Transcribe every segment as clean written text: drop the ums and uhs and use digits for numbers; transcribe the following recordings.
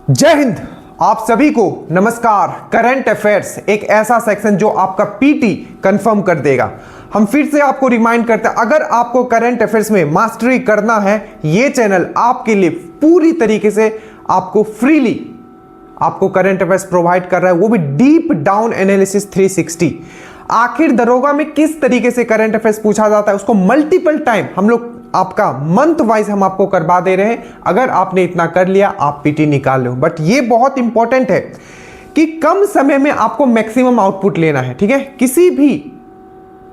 जय हिंद। आप सभी को नमस्कार। करंट अफेयर्स एक ऐसा सेक्शन जो आपका पीटी कंफर्म कर देगा। हम फिर से आपको रिमाइंड करते हैं, अगर आपको करंट अफेयर्स में मास्टरी करना है, ये चैनल आपके लिए पूरी तरीके से आपको फ्रीली आपको करंट अफेयर्स प्रोवाइड कर रहा है, वो भी डीप डाउन एनालिसिस 360। आखिर दरोगा में किस तरीके से करंट अफेयर्स पूछा जाता है, उसको मल्टीपल टाइम हम लोग आपका मंथ वाइज हम आपको करवा दे रहे हैं। अगर आपने इतना कर लिया, आप पीटी निकाल लो। बट ये बहुत इंपॉर्टेंट है कि कम समय में आपको मैक्सिमम आउटपुट लेना है। ठीक है, किसी भी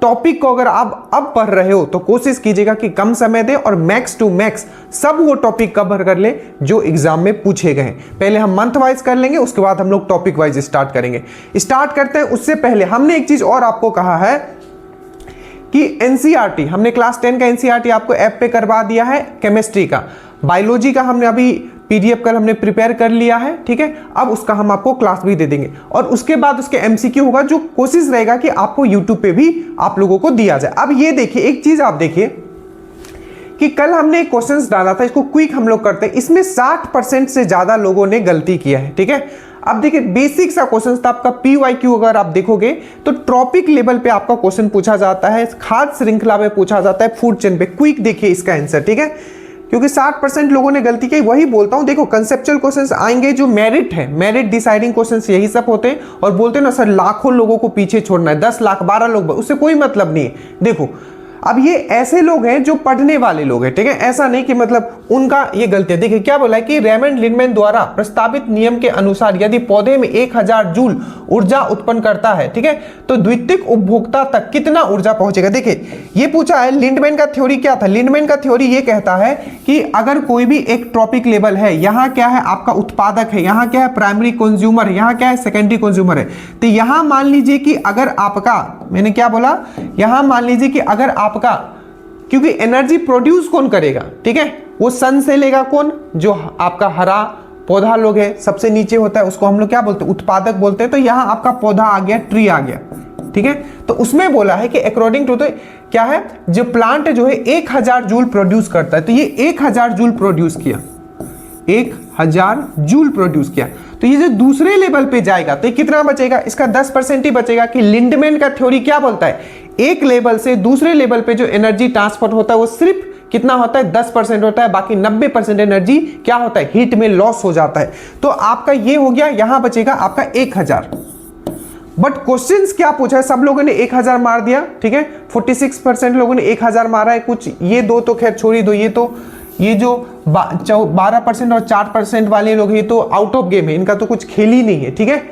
टॉपिक को अगर आप अब पढ़ रहे हो तो कोशिश कीजिएगा कि कम समय दे और मैक्स टू मैक्स सब वो टॉपिक कवर कर ले जो एग्जाम में पूछे गए हैं। पहले हम मंथ वाइज कर लेंगे, उसके बाद हम लोग टॉपिक वाइज स्टार्ट करेंगे। स्टार्ट करते हैं। उससे पहले हमने एक चीज और आपको कहा है कि एनसीईआरटी, हमने क्लास 10 का एनसीईआरटी आपको ऐप पे करवा दिया है। केमिस्ट्री का, बायोलॉजी का हमने अभी पीडीएफ कल हमने प्रिपेयर कर लिया है। ठीक है, अब उसका हम आपको क्लास भी दे देंगे और उसके बाद उसके एमसीक्यू होगा, जो कोशिश रहेगा कि आपको यूट्यूब पे भी आप लोगों को दिया जाए। अब ये देखिए, एक चीज आप देखिए कि कल हमने एक क्वेश्चंस डाला था, इसको क्विक हम लोग करते हैं। इसमें 60% से ज्यादा लोगों ने गलती किया है। ठीक है, अब देखिए बेसिक सा क्वेश्चन था आपका पीवाईक्यू। अगर आप देखोगे तो ट्रॉपिक लेवल पे आपका क्वेश्चन पूछा जाता है, खाद्य श्रृंखला में पूछा जाता है, फूड चेन पे। क्विक देखिए इसका आंसर। ठीक है, क्योंकि 60% लोगों ने गलती की, वही बोलता हूं। देखो कंसेप्चुअल क्वेश्चंस आएंगे, जो मेरिट है, मेरिट डिसाइडिंग क्वेश्चंस यही सब होते हैं। और बोलते हैं ना सर लाखों लोगों को पीछे छोड़ना है, 10 लाख 12 लोग, उससे कोई मतलब नहीं है। देखो अब ये ऐसे लोग हैं जो पढ़ने वाले लोग हैं। ठीक है, ऐसा नहीं कि मतलब उनका ये गलती है। देखिए क्या बोला है कि रेमंड लिंडमैन द्वारा प्रस्तावित नियम के अनुसार यदि पौधे में 1000 जूल ऊर्जा उत्पन्न करता है, ठीक है, तो द्वितीयक उपभोक्ता तक कितना ऊर्जा पहुंचेगा। देखिए ये पूछा है लिंडमैन का थ्योरी क्या था। लिंडमैन का थ्योरी ये कहता है कि अगर कोई भी एक ट्रॉपिक लेवल है, यहां क्या है आपका उत्पादक है, यहां क्या है प्राइमरी कंज्यूमर है, यहां क्या है सेकेंडरी कंज्यूमर है। तो यहां मान लीजिए कि अगर आपका, मैंने क्या बोला, यहां मान लीजिए कि अगर आपका, क्योंकि एनर्जी प्रोड्यूस कौन करेगा, ठीक है, वो सन से लेगा कौन, जो आपका हरा पौधा लोग है, सबसे नीचे होता है, उसको हम लोग क्या बोलते हैं, उत्पादक बोलते हैं। तो यहां आपका पौधा आ गया, ट्री आ गया। ठीक है, तो उसमें बोला है कि अकॉर्डिंग टू, तो क्या है, जो प्लांट जो है 1000 जूल प्रोड्यूस करता है, तो ये 1000 जूल प्रोड्यूस किया, 1000 जूल प्रोड्यूस किया। तो ये जो दूसरे लेवल पे जाएगा तो ये कितना बचेगा, इसका 10% ही बचेगा। कि लिंडमैन का थ्योरी क्या बोलता है, एक लेवल से दूसरे लेवल पे जो एनर्जी ट्रांसफर होता है वो सिर्फ कितना होता है, 10% होता है। बाकी 90% एनर्जी क्या होता है, हीट में लॉस हो जाता है। तो आपका ये हो गया, यहां बचेगा आपका 1000। बट क्वेश्चंस क्या पूछा है, सब लोगों ने 1000 मार दिया। ठीक है, 46% लोगों ने 1000 मारा है। कुछ ये दो तो खैर छोड़ ही दो, ये जो 12% और 4% वाले लोग, ये तो आउट ऑफ गेम है, इनका तो कुछ खेल ही नहीं है। ठीक है,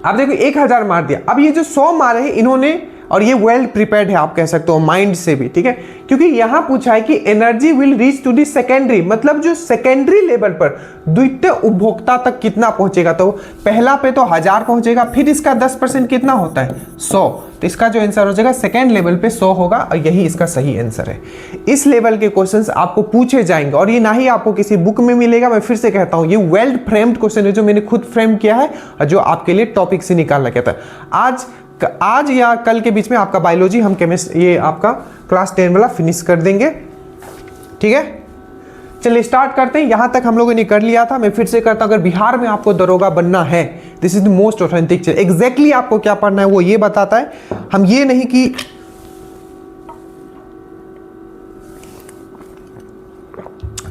अब देखो 1000 मार दिया। अब ये जो 100 मारे हैं इन्होंने, और ये वेल प्रिपेयर्ड है आप कह सकते हो माइंड से भी। ठीक है, क्योंकि यहां पूछा है कि energy will reach to the secondary, मतलब जो सेकेंडरी लेवल पर द्वितीय उपभोक्ता तक कितना पहुंचेगा। तो पहला पे तो 1000 पहुंचेगा, फिर इसका 10% कितना होता है, 100। तो इसका जो आंसर हो जाएगा सेकेंड लेवल पे 100 होगा, और यही इसका सही आंसर है। इस लेवल के क्वेश्चंस आपको पूछे जाएंगे और ये ना ही आपको किसी बुक में मिलेगा। मैं फिर से कहता हूं, ये वेल फ्रेम्ड क्वेश्चन है जो मैंने खुद फ्रेम किया है और जो आपके लिए टॉपिक से निकाला गया था। आज या कल के बीच में आपका बायोलॉजी, हम केमिस्ट्री, ये आपका क्लास 10 वाला फिनिश कर देंगे। ठीक है, चलिए स्टार्ट करते हैं। यहां तक हम लोगों ने कर लिया था। मैं फिर से करता हूं, अगर बिहार में आपको दरोगा बनना है, this is the most authentic चीज। एग्जैक्टली आपको क्या पढ़ना है वो ये बताता है। हम ये नहीं कि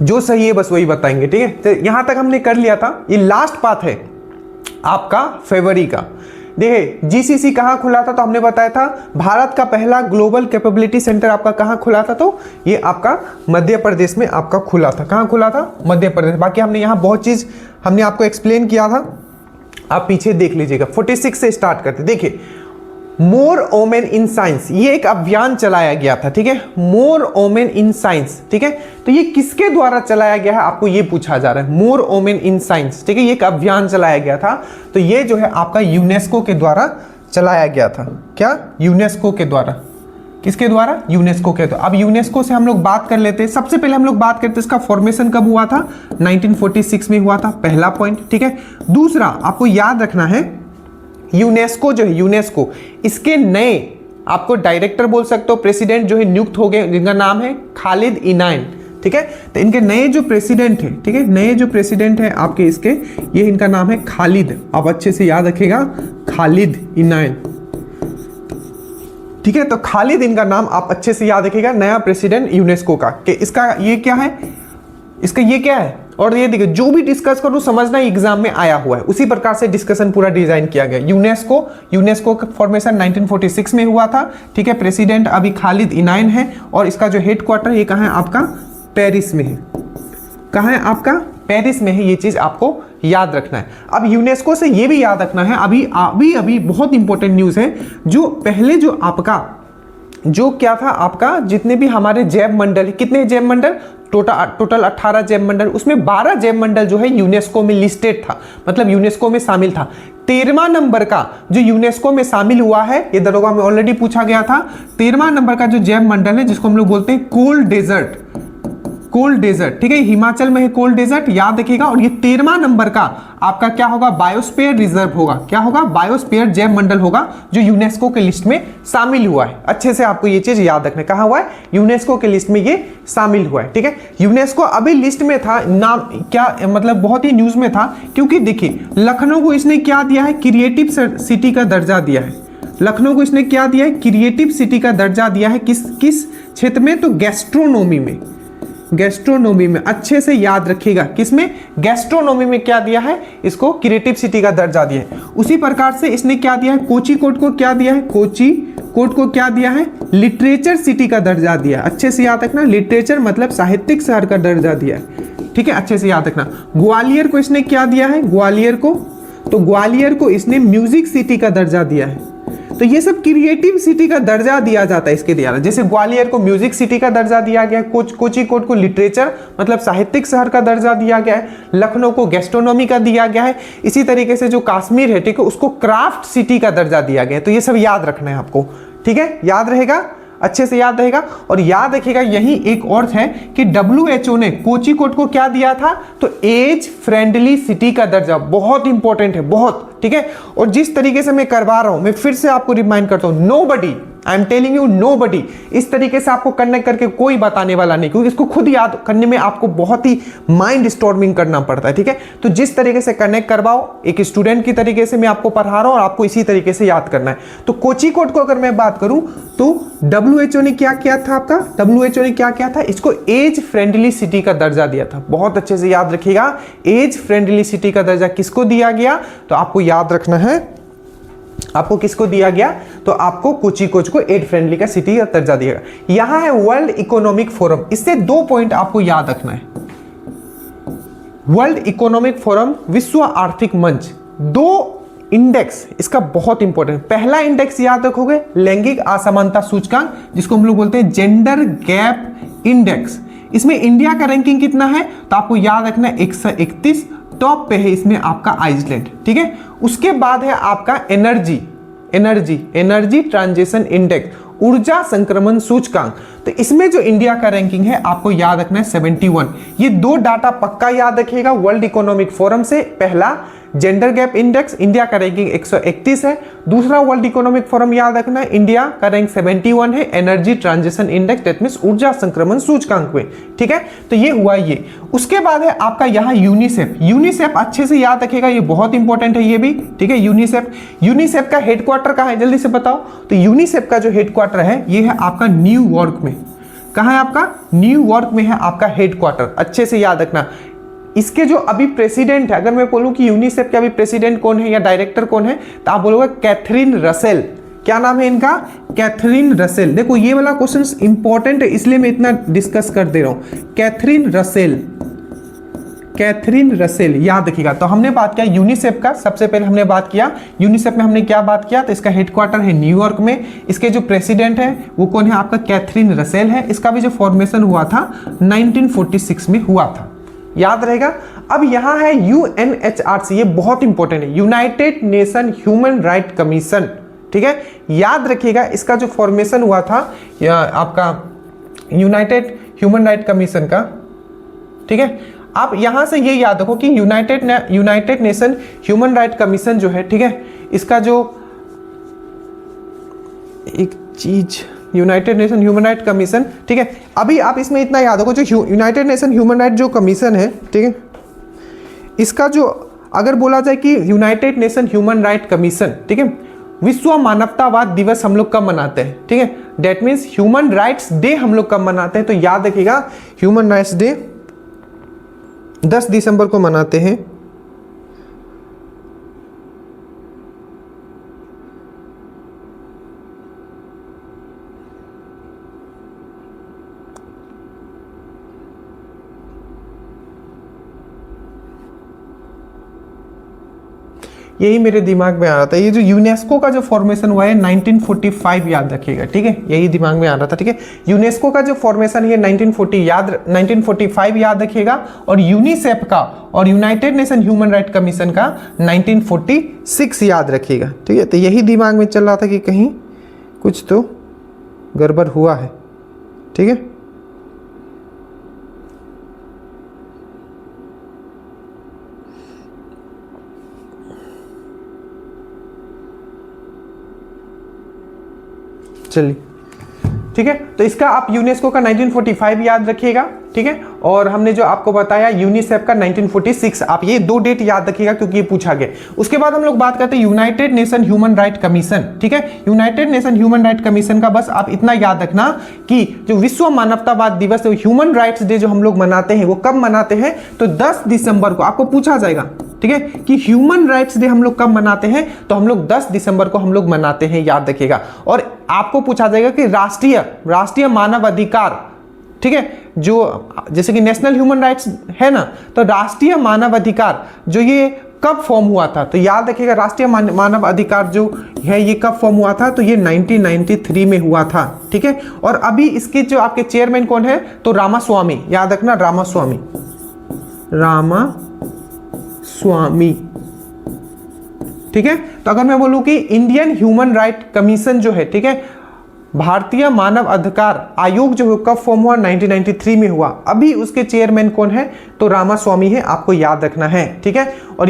जो सही है बस वही बताएंगे। ठीक है, तो यहां तक हमने कर लिया था। ये लास्ट पार्ट है आपका फरवरी का। देखिए जीसीसी कहां खुला था, तो हमने बताया था भारत का पहला ग्लोबल कैपेबिलिटी सेंटर आपका कहां खुला था, तो ये आपका मध्य प्रदेश में आपका खुला था। कहां खुला था, मध्य प्रदेश। बाकी हमने यहां बहुत चीज हमने आपको एक्सप्लेन किया था, आप पीछे देख लीजिएगा। 46 से स्टार्ट करते। देखिए मोर वोमेन इन साइंस, ये एक अभियान चलाया गया था। ठीक है, मोर वोमेन इन साइंस। ठीक है, तो ये किसके द्वारा चलाया गया है, आपको ये पूछा जा रहा है, मोर वोमेन इन साइंस। ठीक है, ये एक अभियान चलाया गया था। तो ये जो है आपका यूनेस्को के द्वारा चलाया गया था। क्या, यूनेस्को के द्वारा। किसके द्वारा, यूनेस्को के द्वारा। अब यूनेस्को से हम लोग बात कर लेते हैं। सबसे पहले हम लोग बात करते हैं इसका फॉर्मेशन कब हुआ था, 1946 में हुआ था, पहला पॉइंट। ठीक है, दूसरा आपको याद रखना है, यूनेस्को जो है, यूनेस्को इसके नए आपको डायरेक्टर बोल सकते हो, प्रेसिडेंट जो है नियुक्त हो गए, जिनका नाम है खालिद इनायन। ठीक है। तो इनके नए जो प्रेसिडेंट हैं, ठीक है, नए जो प्रेसिडेंट हैं आपके इसके, ये इनका नाम है खालिद। आप अच्छे से याद रखिएगा, खालिद इनायन, ठीक है। तो खालिद इनका नाम आप अच्छे से याद रखिएगा, नया प्रेसिडेंट यूनेस्को का। कि इसका ये क्या है, इसका ये क्या है, और ये देखिए जो भी डिस्कस करूं समझना एग्जाम में आया हुआ है, उसी प्रकार से डिस्कशन पूरा डिजाइन किया गया। यूनेस्को का फॉर्मेशन 1946 में हुआ था, ठीक है। प्रेसिडेंट अभी खालिद इनायन है, और इसका जो हेडक्वार्टर ये कहाँ है आपका, पेरिस में है। कहाँ है आपका, पेरिस में है। ये चीज आपको याद रखना है। अब यूनेस्को से ये भी याद रखना है, अभी बहुत इंपॉर्टेंट न्यूज है, जो पहले जो आपका जो क्या था आपका, जितने भी हमारे जैव मंडल, कितने जैव मंडल, टोटल 18 जैव मंडल, उसमें 12 जैव मंडल जो है यूनेस्को में लिस्टेड था, मतलब यूनेस्को में शामिल था। 13वां नंबर का जो यूनेस्को में शामिल हुआ है, ये दरोगा में ऑलरेडी पूछा गया था, 13वां नंबर का जो जैव मंडल है, जिसको हम लोग बोलते हैं कोल्ड डेजर्ट, कोल्ड डेजर्ट, ठीक है। हिमाचल में है कोल्ड डेजर्ट, याद रखिएगा। और ये 13वां नंबर का आपका क्या होगा, बायोस्फीयर रिजर्व होगा। क्या होगा, बायोस्फीयर जैव मंडल होगा, जो यूनेस्को के लिस्ट में शामिल हुआ है। अच्छे से आपको ये चीज याद रखना, कहा हुआ है, यूनेस्को के लिस्ट में ये शामिल हुआ है, ठीक है। यूनेस्को अभी लिस्ट में था, नाम क्या मतलब बहुत ही न्यूज में था, क्योंकि देखिए लखनऊ को इसने क्या दिया है, क्रिएटिव सिटी का दर्जा दिया है। लखनऊ को इसने क्या दिया है, क्रिएटिव सिटी का दर्जा दिया है। किस किस क्षेत्र में, तो गैस्ट्रोनोमी में, गैस्ट्रोनोमी में। अच्छे से याद रखिएगा, किसमें, गैस्ट्रोनोमी में क्या दिया है, इसको क्रिएटिव सिटी का दर्जा दिया है। उसी प्रकार से इसने क्या दिया है, कोझिकोड को क्या दिया है, कोझिकोड को क्या दिया है, लिटरेचर सिटी का दर्जा दिया है। अच्छे से याद रखना, लिटरेचर मतलब साहित्यिक शहर का दर्जा दिया है, ठीक है। अच्छे से याद रखना। ग्वालियर को इसने क्या दिया है, ग्वालियर को, तो ग्वालियर को इसने म्यूजिक सिटी का दर्जा दिया है। तो ये सब क्रिएटिव सिटी का दर्जा दिया जाता है इसके द्वारा। जैसे ग्वालियर को म्यूजिक सिटी का दर्जा दिया गया, कोझिकोड को लिटरेचर मतलब साहित्यिक शहर का दर्जा दिया गया है, लखनऊ को गैस्ट्रोनोमी का दिया गया है। इसी तरीके से जो कश्मीर है, ठीक है, उसको क्राफ्ट सिटी का दर्जा दिया गया है। तो ये सब याद रखना है आपको, ठीक है, याद रहेगा, अच्छे से याद रहेगा। और याद रखिएगा यही एक और है कि WHO ने कोझिकोड को क्या दिया था, तो एज फ्रेंडली सिटी का दर्जा। बहुत इंपॉर्टेंट है, बहुत, ठीक है। और जिस तरीके से मैं करवा रहा हूं, मैं फिर से आपको रिमाइंड करता हूं, nobody, I am telling you, nobody इस तरीके से आपको कनेक्ट करके कोई बताने वाला नहीं, क्योंकि इसको खुद याद करने में आपको बहुत ही माइंड स्टॉर्मिंग करना पड़ता है, ठीक है। तो जिस तरीके से कनेक्ट करवाओ, एक स्टूडेंट की तरीके से मैं आपको पढ़ा रहा हूं, और आपको इसी तरीके से याद करना है। तो कोझिकोड को अगर मैं बात करूं, तो WHO ने क्या किया था आपका, WHO ने क्या किया था, इसको एज फ्रेंडली सिटी का दर्जा दिया था। बहुत अच्छे से याद रखिएगा, एज फ्रेंडली सिटी का दर्जा किसको दिया गया, तो आपको याद रखना है, आपको किसको दिया गया, तो आपको कोझिकोड को एज फ्रेंडली का सिटी का दर्जा दिया गया। यहां है वर्ल्ड इकोनॉमिक फोरम, इससे 2 पॉइंट आपको याद रखना है। वर्ल्ड इकोनॉमिक फोरम, विश्व आर्थिक मंच, 2 इंडेक्स इसका बहुत इंपॉर्टेंट। पहला इंडेक्स याद रखोगे, लैंगिक असमानता सूचकांक, जिसको हम लोग बोलते हैं जेंडर गैप इंडेक्स। इसमें इंडिया का रैंकिंग कितना है, तो आपको याद रखना है 131, टॉप पे है इसमें आपका आइसलैंड, ठीक है। उसके बाद है आपका एनर्जी ट्रांजिशन इंडेक्स, ऊर्जा संक्रमण सूचकांक। तो इसमें जो इंडिया का रैंकिंग है आपको याद रखना है 71। ये 2 डाटा पक्का याद रखिएगा वर्ल्ड इकोनॉमिक फोरम से। पहला जेंडर गैप इंडेक्स, इंडिया का रैंकिंग 131 है। दूसरा वर्ल्ड इकोनॉमिक फोरम याद रखना है, इंडिया का रैंक 71 है, energy transition index, that means ऊर्जा संक्रमण सूचकांक में, ठीक है। तो ये हुआ ये। उसके बाद है आपका यहाँ यूनिसेफ। यूनिसेफ अच्छे से याद रखिएगा, ये बहुत इंपॉर्टेंट है ये भी, ठीक है। यूनिसेफ का हेडक्वार्टर कहाँ है, जल्दी से बताओ। तो यूनिसेफ का जो हेडक्वार्टर है ये है आपका न्यूयॉर्क में। कहाँ है आपका, न्यूयॉर्क में है आपका हेडक्वार्टर। अच्छे से याद रखना। इसके जो अभी प्रेसिडेंट है, अगर मैं बोलूं कि यूनिसेफ के अभी प्रेसिडेंट कौन है या डायरेक्टर कौन है, तो आप बोलोगे कैथरीन रसेल। क्या नाम है इनका, कैथरीन रसेल। देखो ये वाला क्वेश्चन इंपॉर्टेंट है, इसलिए मैं इतना डिस्कस कर दे रहा हूं। कैथरीन रसेल याद रखिएगा। तो हमने बात किया यूनिसेफ का, सबसे पहले हमने बात किया यूनिसेफ में हमने क्या बात किया, तो इसका हेडक्वार्टर है न्यूयॉर्क में। इसके जो प्रेसिडेंट है वो कौन है आपका, कैथरीन रसेल है। इसका भी जो फॉर्मेशन हुआ था 1946 में हुआ था, याद रहेगा। अब यहां है UNHRC, ये बहुत इंपॉर्टेंट है, united nation human right commission, ठीक है। याद रखिएगा इसका जो फॉर्मेशन हुआ था आपका यूनाइटेड ह्यूमन राइट कमीशन का, ठीक है। आप यहां से ये याद रखो कि United nation human right commission जो है, ठीक है, इसका जो एक चीज United nation human right commission, ठीक है। अभी आप इसमें इतना याद होगा, जो यूनाइटेड नेशन ह्यूमन राइट जो कमीशन है, ठीक है, इसका जो अगर बोला जाए कि United nation human right commission, ठीक है, विश्व मानवतावाद दिवस हम लोग कब मनाते हैं, ठीक है, that means human rights day हम लोग कब मनाते हैं, तो याद रखिएगा ह्यूमन राइट्स डे 10 दिसंबर को मनाते हैं। यही मेरे दिमाग में आ रहा था, ये जो यूनेस्को का जो फॉर्मेशन हुआ है 1945 याद रखिएगा, ठीक है, यही दिमाग में आ रहा था, ठीक है। यूनेस्को का जो फॉर्मेशन है 1945 याद रखिएगा, और यूनिसेफ का और United nation human right commission का 1946 याद रखिएगा, ठीक है। तो यही दिमाग में चल रहा था कि कहीं कुछ तो गड़बड़ हुआ है, ठीक है। चलिए, ठीक है, तो इसका आप यूनेस्को का 1945 याद रखिएगा, ठीक है, और हमने जो आपको बताया यूनिसेफ का 1946, आप ये 2 डेट याद रखिएगा क्योंकि ये पूछा गया। उसके बाद हम लोग बात करते हैं United nation human right commission, ठीक है। United nation human right commission का बस आप इतना याद रखना कि जो विश्व मानवतावाद दिवस ह्यूमन राइट्स डे जो हम लोग मनाते हैं वो कब मनाते हैं, तो 10 दिसंबर को आपको पूछा जाएगा, ठीक है, कि ह्यूमन राइट्स डे हम लोग कब मनाते हैं, तो हम लोग 10 दिसंबर को हम लोग मनाते हैं, याद रखिएगा। और आपको पूछा जाएगा कि राष्ट्रीय मानव अधिकार, ठीक है, जो जैसे कि नेशनल ह्यूमन राइट्स है ना, तो राष्ट्रीय मानव अधिकार जो ये कब फॉर्म हुआ था, तो याद रखिएगा राष्ट्रीय मानव अधिकार जो है ये कब फॉर्म हुआ था, तो ये 1993 में हुआ था, ठीक है। और अभी इसके जो आपके चेयरमैन कौन है, तो रामास्वामी, याद रखना रामास्वामी, ठीक है। तो अगर मैं बोलूं कि इंडियन ह्यूमन राइट कमीशन जो है, ठीक है, भारतीय मानव अधिकार आयोग जो कब फॉर्म हुआ, 1993 में हुआ। अभी उसके चेयरमैन कौन है, तो रामास्वामी है, आपको याद रखना है, ठीक है। और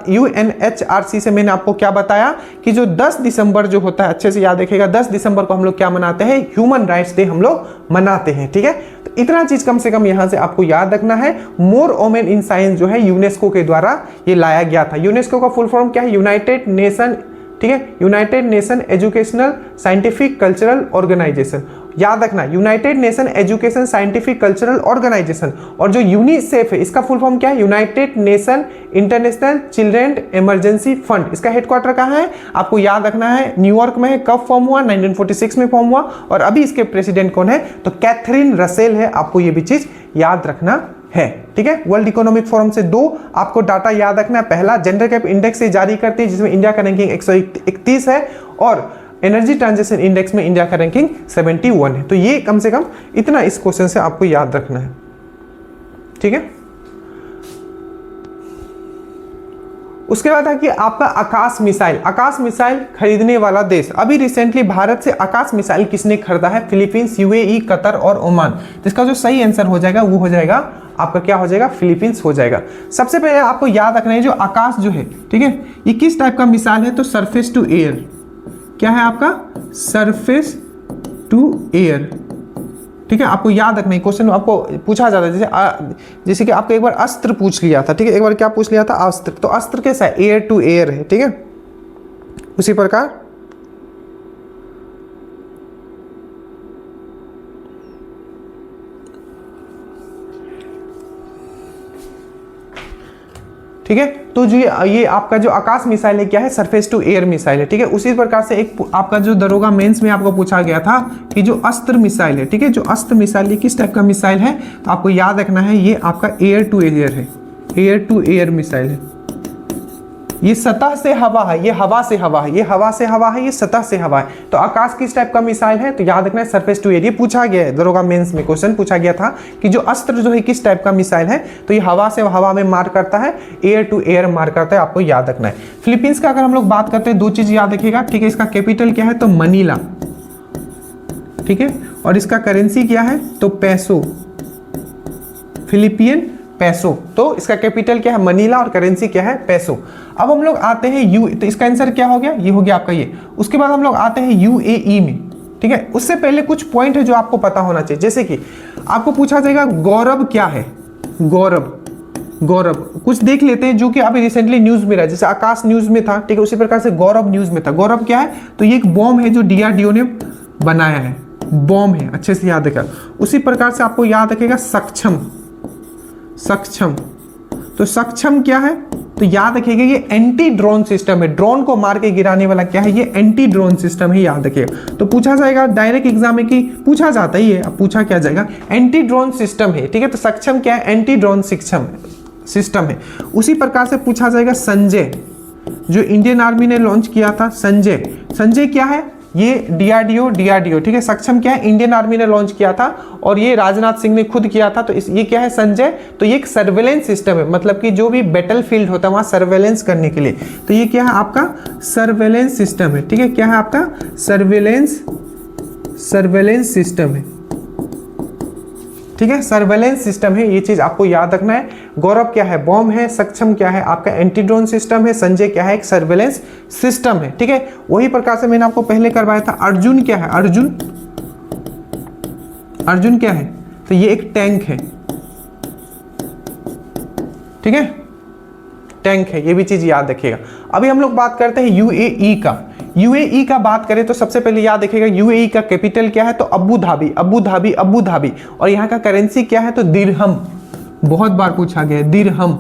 यूएनएचआरसी से मैंने आपको क्या बताया कि जो 10 दिसंबर जो होता है, अच्छे से याद रखिएगा, 10 दिसंबर को हम लोग क्या मनाते हैं, ह्यूमन राइट्स डे हम लोग मनाते हैं, ठीक है। तो इतना चीज कम से कम यहां से आपको याद रखना है। मोर वोमेन इन साइंस जो है यूनेस्को के द्वारा ये लाया गया था। यूनेस्को का फुल फॉर्म क्या है, यूनाइटेड नेशन, ठीक है, united nation educational scientific cultural organisation, याद रखना united nation education scientific cultural organisation. और जो यूनिसेफ है इसका फुल फॉर्म क्या है, united nation international children emergency fund. इसका हेडक्वार्टर कहाँ है, आपको याद रखना है न्यूयॉर्क में है। कब फॉर्म हुआ, 1946 में फॉर्म हुआ। और अभी इसके प्रेसिडेंट कौन है, तो कैथरीन रसेल है, आपको ये भी चीज याद रखना है, ठीक है। वर्ल्ड इकोनॉमिक फोरम से 2 आपको डाटा याद रखना है। पहला जेंडर गैप इंडेक्स से जारी करती है जिसमें इंडिया का रैंकिंग 131 है, और एनर्जी ट्रांजिशन इंडेक्स में इंडिया का रैंकिंग 71 है। तो ये कम से कम इतना इस क्वेश्चन से आपको याद रखना है, ठीक है। उसके बाद है कि आपका आकाश मिसाइल खरीदने वाला देश। अभी रिसेंटली भारत से आकाश मिसाइल किसने खरीदा है, फिलीपींस, यूएई, कतर और ओमान। तो इसका जो सही आंसर हो जाएगा वो हो जाएगा आपका क्या हो जाएगा, फिलीपींस हो जाएगा। सबसे पहले आपको याद रखना है जो आकाश जो है, ठीक है, ये किस टाइप का मिसाइल है, तो सरफेस टू एयर। क्या है आपका, सरफेस टू एयर, ठीक है। आपको याद रखना है, क्वेश्चन आपको पूछा जाता है जैसे कि आपको एक बार अस्त्र पूछ लिया था, ठीक है, एक बार क्या पूछ लिया था, अस्त्र। तो अस्त्र कैसा है, एयर टू एयर है, ठीक है। उसी प्रकार ठीक है। तो जो ये आपका जो आकाश मिसाइल है क्या है, सरफेस टू एयर मिसाइल है, ठीक है। उसी प्रकार से एक आपका जो दरोगा मेंस में आपको पूछा गया था कि जो अस्त्र मिसाइल है, ठीक है, जो अस्त्र मिसाइल ये किस टाइप का मिसाइल है, तो आपको याद रखना है ये आपका एयर टू एयर है, एयर टू एयर मिसाइल है। ये सतह से हवा है, ये हवा से हवा है, ये हवा से हवा है, ये सतह से हवा है। तो आकाश किस टाइप का मिसाइल है, तो याद रखना है सरफेस टू एयर। ये पूछा गया है दरोगा मेंस में, क्वेश्चन पूछा गया था कि जो अस्त्र जो है किस टाइप का मिसाइल है, तो ये हवा से हवा में मार करता है, एयर टू एयर मार करता है, आपको याद रखना है। फिलीपींस का अगर हम लोग बात करते हैं 2 चीज याद रखिएगा, ठीक है। इसका कैपिटल क्या है, तो मनीला, ठीक है, और इसका करेंसी क्या है, तो पैसो, फिलिपियन पैसो। तो इसका कैपिटल क्या है, मनीला, और करेंसी क्या है, पैसो। अब हम लोग आते हैं तो इसका आंसर क्या हो गया, ये हो गया आपका ये। उसके बाद हम लोग आते हैं यूएई में, ठीक ठीक है। उससे पहले कुछ पॉइंट है जो आपको पता होना चाहिए, जैसे कि आपको पूछा जाएगा गौरव क्या है, गौरव, गौरव कुछ देख लेते हैं जो कि अभी रिसेंटली न्यूज में रहा, जैसे आकाश न्यूज में था, ठीक है, उसी प्रकार से गौरव न्यूज में था। गौरव क्या है, तो ये एक बॉम्ब है जो डीआरडीओ ने बनाया है, बॉम्ब है, अच्छे से याद रखेगा। उसी प्रकार से आपको याद रखेगा सक्षम, सक्षम, तो सक्षम क्या है, तो याद रखिएगा ये एंटी ड्रोन सिस्टम है, ड्रोन को मार के गिराने वाला क्या है, ये एंटी ड्रोन सिस्टम है, याद रखिएगा। तो पूछा जाएगा डायरेक्ट एग्जाम में, कि पूछा जाता ही है, अब पूछा क्या जाएगा, एंटी ड्रोन सिस्टम है, ठीक है। तो सक्षम क्या है, एंटी ड्रोन सिस्टम है। उसी प्रकार से पूछा जाएगा संजय, जो इंडियन आर्मी ने लॉन्च किया था, संजय, संजय क्या है, ये डीआरडीओ, ठीक है। सक्षम क्या है, इंडियन आर्मी ने लॉन्च किया था और ये राजनाथ सिंह ने खुद किया था, तो ये क्या है, संजय, तो ये एक सर्वेलेंस सिस्टम है, मतलब कि जो भी बैटल फील्ड होता है वहां सर्वेलेंस करने के लिए, तो ये क्या है आपका सर्वेलेंस सिस्टम है, ठीक है। क्या है आपका सर्वेलेंस सिस्टम है, ठीक है, सर्वेलेंस सिस्टम है, ये चीज आपको याद रखना है। गौरव क्या है, बॉम्ब है, सक्षम क्या है आपका एंटी ड्रोन सिस्टम है, संजय क्या है, एक सर्वेलेंस सिस्टम है, ठीक है। वही प्रकार से मैंने आपको पहले करवाया था। अर्जुन क्या है, अर्जुन, अर्जुन क्या है, तो ये एक टैंक है, ठीक है, टैंक है, ये भी चीज याद रखिएगा। अभी हम लोग बात करते हैं यूएई का। यूएई का बात करें तो सबसे पहले याद रखिएगा यूएई का कैपिटल क्या है, तो Abu Dhabi, Abu Dhabi, Abu Dhabi. और यहाँ का करेंसी क्या है, तो दिरहम, बहुत बार पूछा गया है, दिरहम।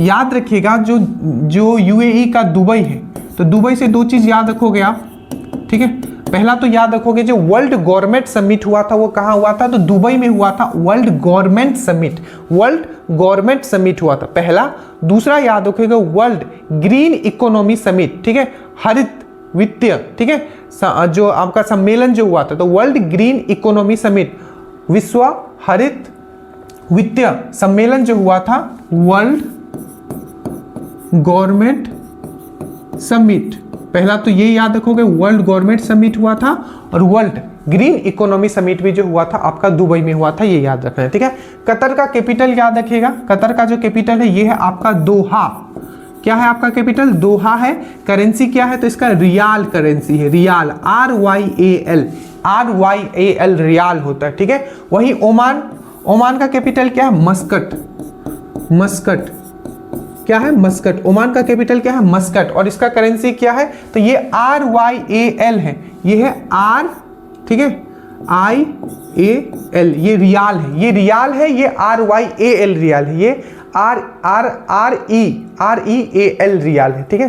याद रखिएगा जो यूएई का दुबई है, तो दुबई से दो चीज याद रखोगे आप, ठीक है। पहला तो याद रखोगे जो वर्ल्ड गवर्नमेंट समिट हुआ था वो कहाँ हुआ था, तो दुबई में हुआ था, world government summit, world government summit हुआ था पहला। दूसरा याद रखोगे वर्ल्ड ग्रीन इकोनॉमी समिट, ठीक है, हरित वित्तीय, ठीक है, जो आपका सम्मेलन जो हुआ था, तो वर्ल्ड ग्रीन इकोनॉमी समिट, विश्व हरित वित्तीय सम्मेलन जो हुआ था, वर्ल्ड गवर्नमेंट समिट, पहला तो ये याद रखोगे वर्ल्ड गवर्नमेंट समिट हुआ था, और वर्ल्ड ग्रीन इकोनॉमी समिट भी जो हुआ था आपका दुबई में हुआ था, ये याद रखना है, ठीक है। कतर का कैपिटल याद रखिएगा, कतर का जो कैपिटल है ये है आपका दोहा। क्या है आपका कैपिटल, दोहा है। करेंसी क्या है, तो इसका रियाल करेंसी है, रियाल, RYAL रियाल होता है, ठीक है। वही ओमान, ओमान का कैपिटल क्या है, मस्कट, मस्कट क्या है, मस्कट, ओमान का कैपिटल क्या है, मस्कट। और इसका करेंसी क्या है, तो ये RYAL है, ये है R, ठीक है, IAL, ये रियाल है, ये रियाल है, ये RYAL रियाल है, ये REAL रियाल है, ठीक है,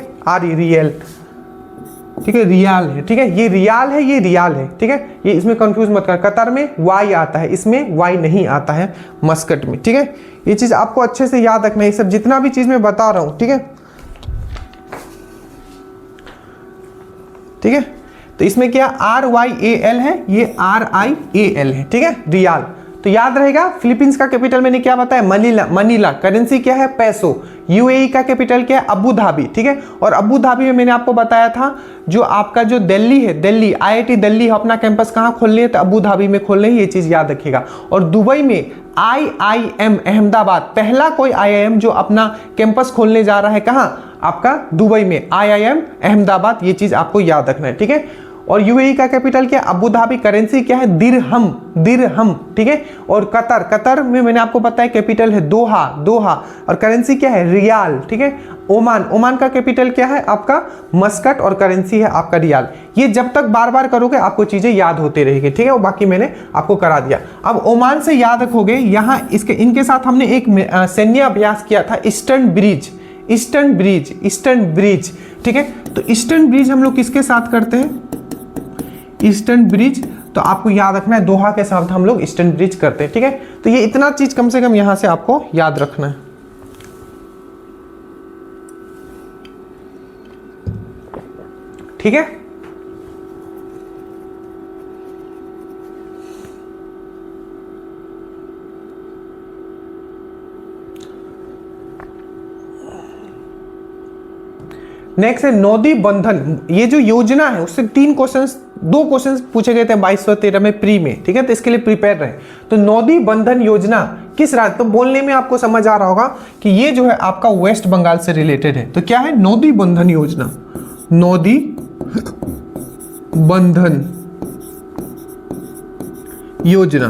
रियल, ठीक है, रियाल है, ठीक है, ये रियाल है, ये रियाल है, ठीक है। ये इसमें कंफ्यूज मत कर, कतर में Y आता है, इसमें Y नहीं आता है मस्कट में, ठीक है। ये चीज आपको अच्छे से याद रखना है, ये सब जितना भी चीज मैं बता रहा हूं, ठीक है, ठीक है। तो इसमें क्या RYAL है, ये RIAL है, ठीक है, रियाल। तो याद रहेगा, फिलीपींस का कैपिटल मैंने क्या बताया, मनीला, मनीला। करेंसी क्या है, पैसो। यूएई का कैपिटल क्या है, अबू धाबी, ठीक है। और अबू धाबी में मैंने आपको बताया था जो आपका जो दिल्ली है, दिल्ली IIT दिल्ली अपना कैंपस कहाँ खोलने है, तो अबू धाबी में खोलने है, ये चीज याद रखिएगा। और दुबई में IIM अहमदाबाद, पहला कोई IIM जो अपना कैंपस खोलने जा रहा है, कहाँ आपका दुबई में, IIM अहमदाबाद, ये चीज आपको याद रखना है, ठीक है। और यूएई का कैपिटल क्या है, अबू धाबी। करेंसी क्या है, दिरहम, दिरहम, ठीक है। और कतर, कतर में मैंने आपको बताया कैपिटल है दोहा, दोहा। और करेंसी क्या है, रियाल, ठीक है। ओमान, ओमान का कैपिटल क्या है आपका, मस्कट। और करेंसी है आपका रियाल। ये जब तक बार बार करोगे आपको चीजें याद होती रहेगी, ठीक है। और बाकी मैंने आपको करा दिया। अब ओमान से याद रखोगे, यहाँ इसके इनके साथ हमने एक सैन्य अभ्यास किया था, eastern bridge, eastern bridge, eastern bridge, ठीक है। तो ईस्टर्न ब्रिज हम लोग किसके साथ करते हैं, ईस्टर्न ब्रिज। तो आपको याद रखना है दोहा के साथ हम लोग ईस्टर्न ब्रिज करते हैं, ठीक है। तो ये इतना चीज कम से कम यहां से आपको याद रखना है, ठीक है। नेक्स्ट है नोदी बंधन। ये जो योजना है उससे 2 क्वेश्चंस पूछे गए थे 2213 में प्री में, ठीक है। तो इसके लिए प्रिपेयर रहे। तो नोदी बंधन योजना किस राज्य, तो बोलने में आपको समझ आ रहा होगा कि ये जो है आपका वेस्ट बंगाल से रिलेटेड है। तो क्या है, नोदी बंधन योजना, नोदी बंधन योजना,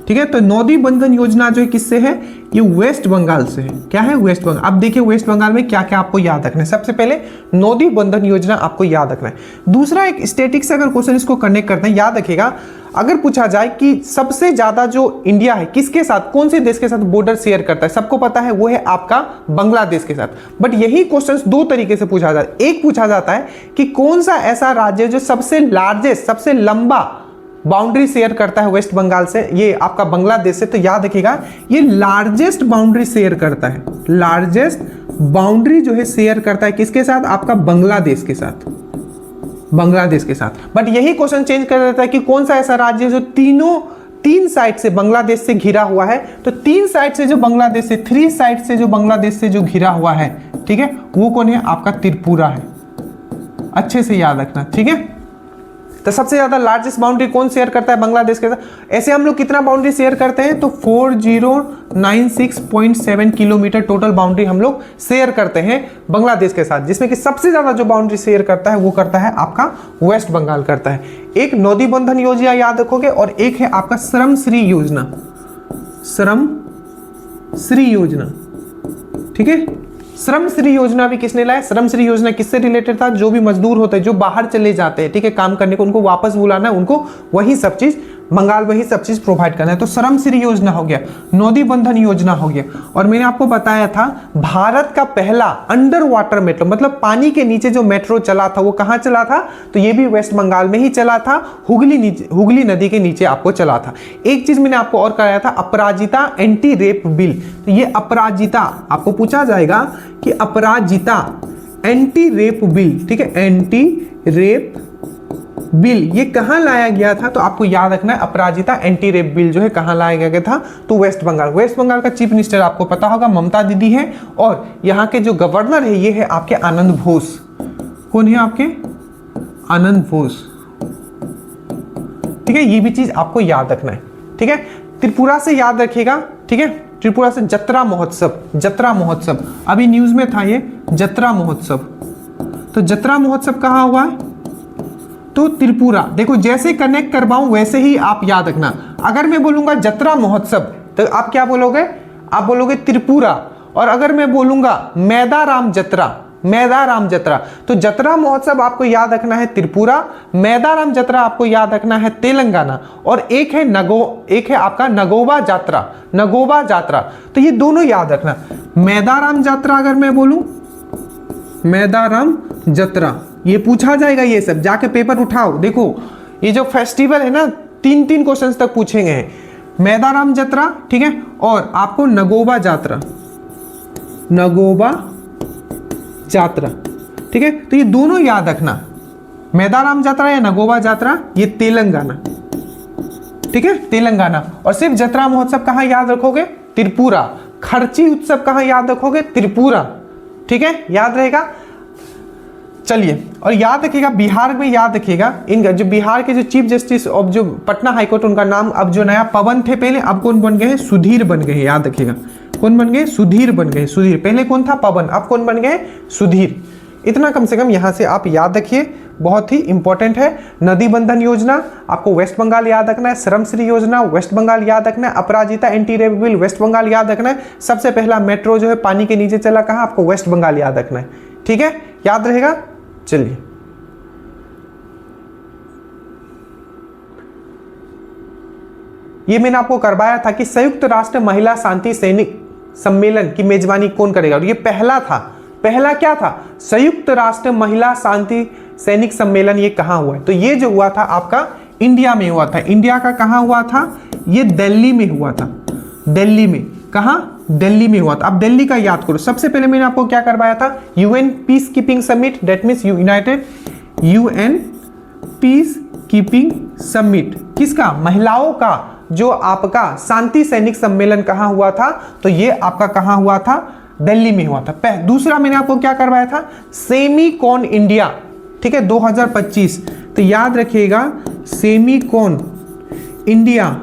ठीक है। तो नौदी बंधन योजना जो है किससे है, ये वेस्ट बंगाल से है। क्या है, वेस्ट बंगाल। अब देखिए वेस्ट बंगाल में क्या क्या आपको याद रखना है। सबसे पहले नौदी बंधन योजना आपको याद रखना है। दूसरा एक स्टैटिक से अगर क्वेश्चन इसको कनेक्ट करते हैं, याद रखिएगा अगर पूछा जाए कि सबसे ज्यादा जो इंडिया है किसके साथ, कौन से देश के साथ बॉर्डर शेयर करता है, सबको पता है वो है आपका बांग्लादेश के साथ। बट यही क्वेश्चन दो तरीके से पूछा जाता है। एक पूछा जाता है कि कौन सा ऐसा राज्य जो सबसे लार्जेस्ट, सबसे लंबा बाउंड्री शेयर करता है वेस्ट बंगाल से, ये आपका बांग्लादेश से। तो याद रखिएगा ये लार्जेस्ट बाउंड्री शेयर करता है, लार्जेस्ट बाउंड्री जो है शेयर करता है किसके साथ, आपका बांग्लादेश के साथ, बांग्लादेश के साथ। बट यही क्वेश्चन चेंज कर देता है कि कौन सा ऐसा राज्य जो तीन साइड से बांग्लादेश से घिरा हुआ है। तो तीन साइड से जो बांग्लादेश से, थ्री साइड से जो बांग्लादेश से जो घिरा हुआ है, ठीक है, वो कौन है, आपका त्रिपुरा है। अच्छे से याद रखना, ठीक है। तो सबसे ज्यादा लार्जेस्ट बाउंड्री कौन शेयर करता है बांग्लादेश के साथ। ऐसे हम लोग कितना बाउंड्री शेयर करते हैं, तो 4096.7 किलोमीटर टोटल बाउंड्री हम लोग शेयर करते हैं बांग्लादेश के साथ, जिसमें कि सबसे ज्यादा जो बाउंड्री शेयर करता है वो करता है आपका वेस्ट बंगाल करता है। एक नौदी बंधन योजना याद रखोगे और एक है आपका श्रम श्री योजना, श्रम श्री योजना, ठीक है। श्रम श्री योजना भी किसने लाया, श्रम श्री योजना किससे रिलेटेड था, जो भी मजदूर होते हैं जो बाहर चले जाते हैं, ठीक है, काम करने को, उनको वापस बुलाना है, उनको वही सब चीज बंगाल वही सब चीज प्रोवाइड करना है। तो श्रम श्री योजना हो गया, नौदी बंधन योजना हो गया। और मैंने आपको बताया था भारत का पहला अंडर वाटर मेट्रो, मतलब पानी के नीचे जो मेट्रो चला था वो कहां चला था, तो ये भी वेस्ट बंगाल में ही चला था, हुगली नदी के नीचे आपको चला था। एक चीज मैंने आपको और कराया था, अपराजिता एंटी रेप बिल। तो ये अपराजिता आपको पूछा जाएगा कि अपराजिता एंटी रेप बिल, ठीक है, एंटी रेप बिल ये कहां लाया गया था, तो आपको याद रखना है अपराजिता एंटी रेप बिल जो है कहां लाया गया था, तो वेस्ट बंगाल। वेस्ट बंगाल का चीफ मिनिस्टर आपको पता होगा ममता दीदी है, और यहाँ के जो गवर्नर है ये है आपके आनंद बोस। कौन है आपके, आनंद बोस, ठीक है। ये भी चीज आपको याद रखना है, ठीक है। त्रिपुरा से याद रखिएगा, ठीक है, त्रिपुरा से जत्रा महोत्सव, जत्रा महोत्सव अभी न्यूज में था ये जत्रा महोत्सव। तो जत्रा महोत्सव कहां हुआ है, तो त्रिपुरा। देखो जैसे कनेक्ट करवाऊं वैसे ही आप याद रखना। अगर मैं बोलूंगा जत्रा महोत्सव तो आप क्या बोलोगे, आप बोलोगे त्रिपुरा। और अगर मैं बोलूंगा मैदाराम जत्रा, मैदाराम जत्रा, तो जत्रा महोत्सव आपको याद रखना है त्रिपुरा, मैदाराम जत्रा आपको याद रखना है तेलंगाना, और एक है आपका नगोबा जात्रा, नगोबा जात्रा। तो ये दोनों याद रखना। मैदाराम जात्रा अगर मैं बोलूं, मैदाराम जत्रा, ये पूछा जाएगा, ये सब जाके पेपर उठाओ। देखो ये जो फेस्टिवल है ना, तीन क्वेश्चंस तक पूछेंगे हैं। मैदाराम जत्रा, ठीक है, और आपको नगोबा जात्रा, नगोबा जात्रा, ठीक है। तो ये दोनों याद रखना, मैदाराम जात्रा या नगोबा जात्रा, ये तेलंगाना, ठीक है, तेलंगाना। और सिर्फ जत्रा महोत्सव कहां याद रखोगे, त्रिपुरा। खर्ची उत्सव कहां याद रखोगे, त्रिपुरा, ठीक है, याद रहेगा। चलिए, और याद रखिएगा बिहार में, याद रखिएगा इनका जो बिहार के जो चीफ जस्टिस ऑफ जो पटना हाईकोर्ट, उनका नाम अब जो नया पवन थे पहले, अब कौन बन गए हैं, सुधीर बन गए हैं। याद रखिएगा कौन बन गए, सुधीर बन गए। सुधीर पहले कौन था, पवन, अब कौन बन गए, सुधीर। इतना कम से कम यहां से आप याद रखिए, बहुत ही इंपॉर्टेंट है। नदी बंधन योजना आपको वेस्ट बंगाल याद रखना है, श्रम श्री योजना वेस्ट बंगाल याद रखना है, Aparajita anti rape bill West Bengal याद रखना है, सबसे पहला मेट्रो जो है पानी के नीचे चला कहां, आपको वेस्ट बंगाल याद रखना है, ठीक है, याद रहेगा। चलिए, ये मैंने आपको करवाया था कि संयुक्त राष्ट्र महिला शांति सैनिक सम्मेलन की मेजबानी कौन करेगा, और ये पहला था। पहला क्या था, संयुक्त राष्ट्र महिला शांति सैनिक सम्मेलन, ये कहां हुआ है, तो ये जो हुआ था आपका इंडिया में हुआ था। इंडिया का कहां हुआ था, ये दिल्ली में हुआ था। दिल्ली में, कहां, दिल्ली में हुआ था। अब दिल्ली का याद करो। सबसे पहले मैंने आपको क्या करवाया था, UN peace keeping summit, that means United UN peace keeping summit, किसका, महिलाओं का जो आपका शांति सैनिक सम्मेलन कहां हुआ था, तो ये आपका कहां हुआ था, दिल्ली में हुआ था। दूसरा मैंने आपको क्या करवाया था, सेमीकॉन इंडिया, ठीक है, 2025। तो याद रखिएगा सेमीकॉन इंडिया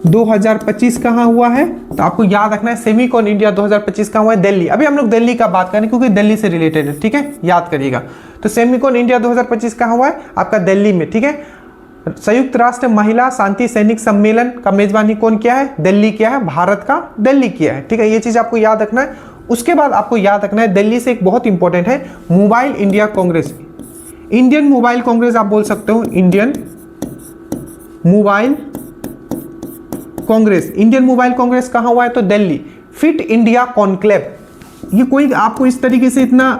2025 कहां हुआ है, तो आपको याद रखना है सेमीकॉन इंडिया 2025 कहां हुआ है, दिल्ली। अभी हम लोग दिल्ली का बात करें क्योंकि दिल्ली से रिलेटेड है, ठीक है, याद करिएगा। तो सेमिकॉन इंडिया 2025 कहाँ हुआ है? आपका दिल्ली में, ठीक है। संयुक्त राष्ट्र महिला शांति सैनिक सम्मेलन का मेजबानी कौन किया है? दिल्ली किया है, भारत का दिल्ली किया है, ठीक है। ये चीज आपको याद रखना है। उसके बाद आपको याद रखना है दिल्ली से एक बहुत इंपॉर्टेंट है mobile India Congress, Indian mobile Congress आप बोल सकते हो, Indian mobile Congress. Indian mobile Congress कहां हुआ है? तो दिल्ली। फिट इंडिया कॉन्क्लेव, ये कोई आपको इस तरीके से इतना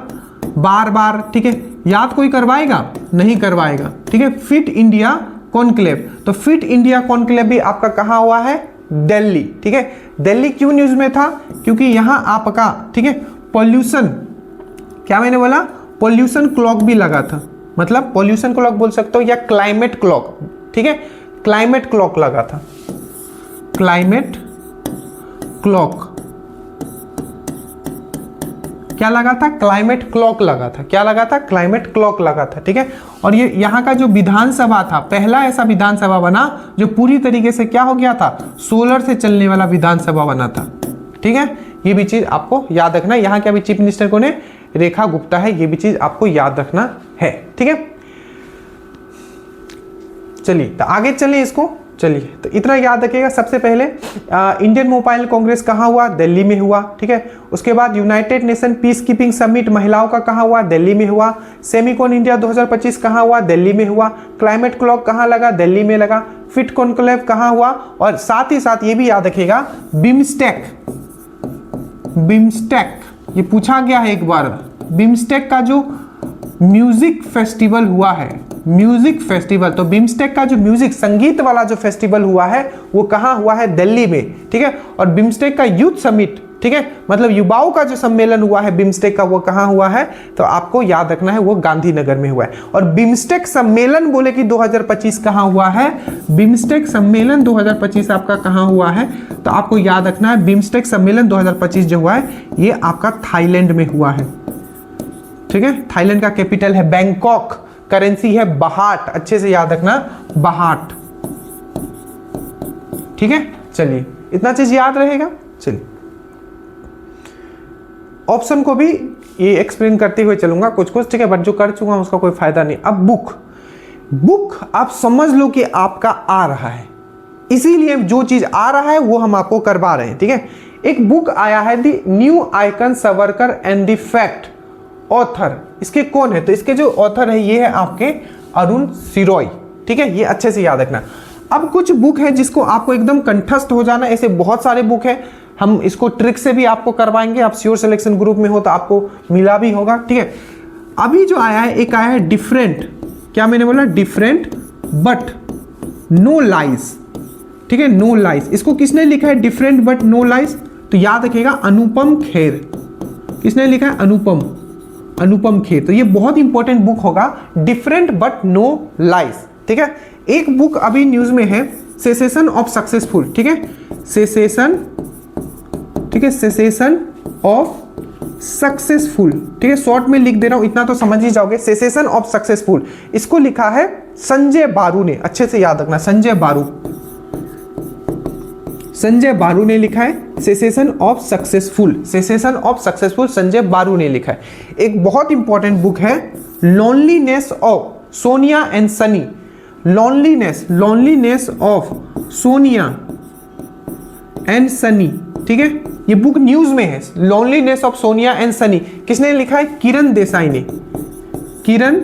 बार बार, ठीक है, याद कोई करवाएगा? नहीं करवाएगा, ठीक है। फिट इंडिया कॉन्क्लेव, तो फिट इंडिया कॉन्क्लेव भी आपका कहां हुआ है? दिल्ली, ठीक है। दिल्ली क्यों न्यूज में था? क्योंकि यहां आपका, ठीक है, पॉल्यूशन, क्या मैंने बोला? पॉल्यूशन क्लॉक भी लगा था, मतलब पॉल्यूशन क्लॉक बोल सकते हो या क्लाइमेट क्लॉक, ठीक है, क्लाइमेट क्लॉक लगा था, क्लाइमेट क्लॉक। क्या लगा था? क्लाइमेट क्लॉक लगा था। क्या लगा था? क्लाइमेट क्लॉक लगा था, ठीक है। और ये यहाँ का जो विधानसभा था, पहला ऐसा विधानसभा बना जो पूरी तरीके से क्या हो गया था? सोलर से चलने वाला विधानसभा बना था, ठीक है। ये भी चीज आपको याद रखना है। यहाँ के अभी चीफ मिनिस्टर कौन है? रेखा गुप्ता है। ये भी चीज आपको याद रखना है, ठीक है। चलिए तो आगे चलें इसको। चलिए तो इतना याद रखिएगा। सबसे पहले इंडियन मोबाइल कांग्रेस कहाँ हुआ? दिल्ली में हुआ, ठीक है। उसके बाद United nation peace keeping summit महिलाओं का कहाँ हुआ? दिल्ली में हुआ। सेमिकॉन इंडिया 2025 कहाँ हुआ? दिल्ली में हुआ। क्लाइमेट क्लॉक कहाँ लगा? दिल्ली में लगा। फिट कॉन्क्लेव कहाँ हुआ? और साथ ही साथ ये भी याद रखिएगा बिम्स्टेक, बिम्स्टेक ये पूछा गया है एक बार। बिम्स्टेक का जो म्यूजिक फेस्टिवल हुआ है, म्यूजिक फेस्टिवल, तो बिम्स्टेक का जो म्यूजिक संगीत वाला जो फेस्टिवल हुआ है वो कहाँ हुआ है? दिल्ली में, ठीक है। और बिम्स्टेक का यूथ समिट, ठीक है, मतलब युवाओं का जो सम्मेलन हुआ है बिम्स्टेक का, वो कहाँ हुआ है? तो आपको याद रखना है वो गांधीनगर में हुआ है। और बिम्स्टेक सम्मेलन बोले कि 2025 कहाँ हुआ है? बिम्स्टेक सम्मेलन 2025 आपका कहाँ हुआ है? तो आपको याद रखना है बिम्स्टेक सम्मेलन 2025 जो हुआ है ये आपका थाईलैंड में हुआ है, ठीक है। थाईलैंड का कैपिटल है बैंकॉक, करेंसी है बाहाट, अच्छे से याद रखना बाहाट, ठीक है। चलिए इतना चीज याद रहेगा। चलिए ऑप्शन को भी ये एक्सप्लेन करते हुए चलूंगा कुछ कुछ, ठीक है, बट जो कर चुका हूं उसका कोई फायदा नहीं। अब बुक, बुक आप समझ लो कि आपका आ रहा है, इसीलिए जो चीज आ रहा है वो हम आपको करवा रहे हैं, ठीक है। एक बुक आया है the new icon Savarkar and the fact, author इसके कौन है? तो इसके जो ऑथर है ये है आपके अरुण सिरोय, ठीक है, ये अच्छे से याद रखना। अब कुछ बुक है जिसको आपको एकदम कंठस्थ हो जाना, ऐसे बहुत सारे बुक है, हम इसको ट्रिक से भी आपको करवाएंगे। आप श्योर सिलेक्शन ग्रुप में हो तो आपको मिला भी होगा, ठीक है। अभी जो आया है एक आया है डिफरेंट, क्या मैंने बोला? डिफरेंट बट नो लाइज, ठीक है, नो लाइज। इसको किसने लिखा है डिफरेंट बट नो लाइज? तो याद रखिएगा अनुपम खेर। किसने लिखा है? अनुपम, अनुपम खेर। तो ये बहुत इंपॉर्टेंट बुक होगा, डिफरेंट बट नो लाइज, ठीक है। एक बुक अभी न्यूज में है सेसेशन ऑफ सक्सेसफुल, ठीक है, सेसेशन, ठीक है, सेसेशन ऑफ सक्सेसफुल, ठीक है, शॉर्ट में लिख दे रहा हूं, इतना तो समझ ही जाओगे। सेसेशन ऑफ सक्सेसफुल, इसको लिखा है संजय बारू ने, अच्छे से याद रखना, संजय बारू, संजय बारू ने लिखा है cessation of successful, cessation of successful Sanjay बारू ने लिखा है। एक बहुत इंपॉर्टेंट बुक है loneliness of Sonia and Sunny, loneliness, loneliness of Sonia and Sunny, ठीक है, ये बुक न्यूज में है, loneliness of Sonia and Sunny. किसने लिखा है? किरण देसाई ने, किरण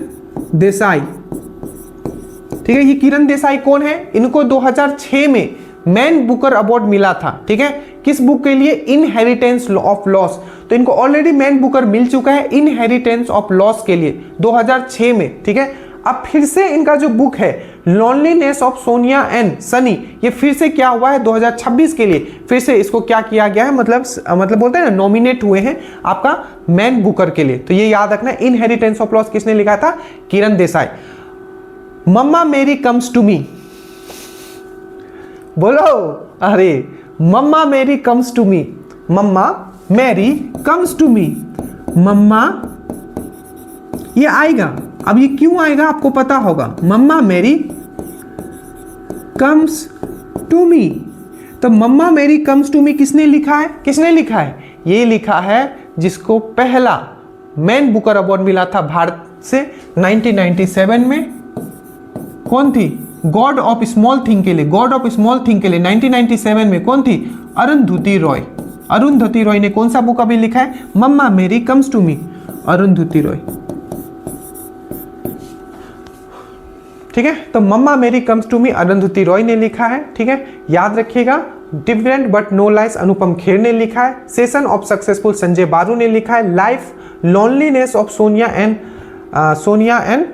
देसाई, ठीक है। ये किरण देसाई कौन है? इनको 2006 में मैन बुकर अवार्ड मिला था, ठीक है, किस बुक के लिए? Inheritance of loss. तो इनको ऑलरेडी मैन बुकर मिल चुका है इनहेरिटेंस ऑफ लॉस के लिए 2006 में, ठीक है। अब फिर से इनका जो बुक है loneliness of Sonia and Sunny, ये फिर से क्या हुआ है 2026 के लिए फिर से इसको क्या किया गया है, मतलब बोलते हैं ना, नॉमिनेट हुए हैं आपका मैन बुकर के लिए। तो ये याद रखना, इनहेरिटेंस ऑफ लॉस किसने लिखा था? किरण देसाई। मम्मा मेरी कम्स टू मी, बोलो, अरे मम्मा Mary comes to me, mamma Mary comes to मी, मम्मा, ये आएगा। अब ये क्यों आएगा आपको पता होगा, मम्मा मेरी कम्स टू मी। तो मम्मा मेरी कम्स टू मी किसने लिखा है? किसने लिखा है? ये लिखा है जिसको पहला मैन बुकर अवार्ड मिला था से 1997 में कौन थी? गॉड ऑफ स्मॉल थिंग के लिए, गॉड ऑफ स्मॉल थिंग के लिए 1997 में कौन थी? अरुंधति रॉय। अरुंधति रॉय ने कौन सा बुक अभी लिखा है? Mamma Mary comes to me, Arundhati Roy. ठीक है, तो mamma Mary comes to me Arundhati Roy ने लिखा है। ठीक है, याद रखिएगा। Different but no less Anupam Kher ने लिखा है। सेशन ऑफ सक्सेसफुल संजय बारू ने लिखा है। Life loneliness of Sonia and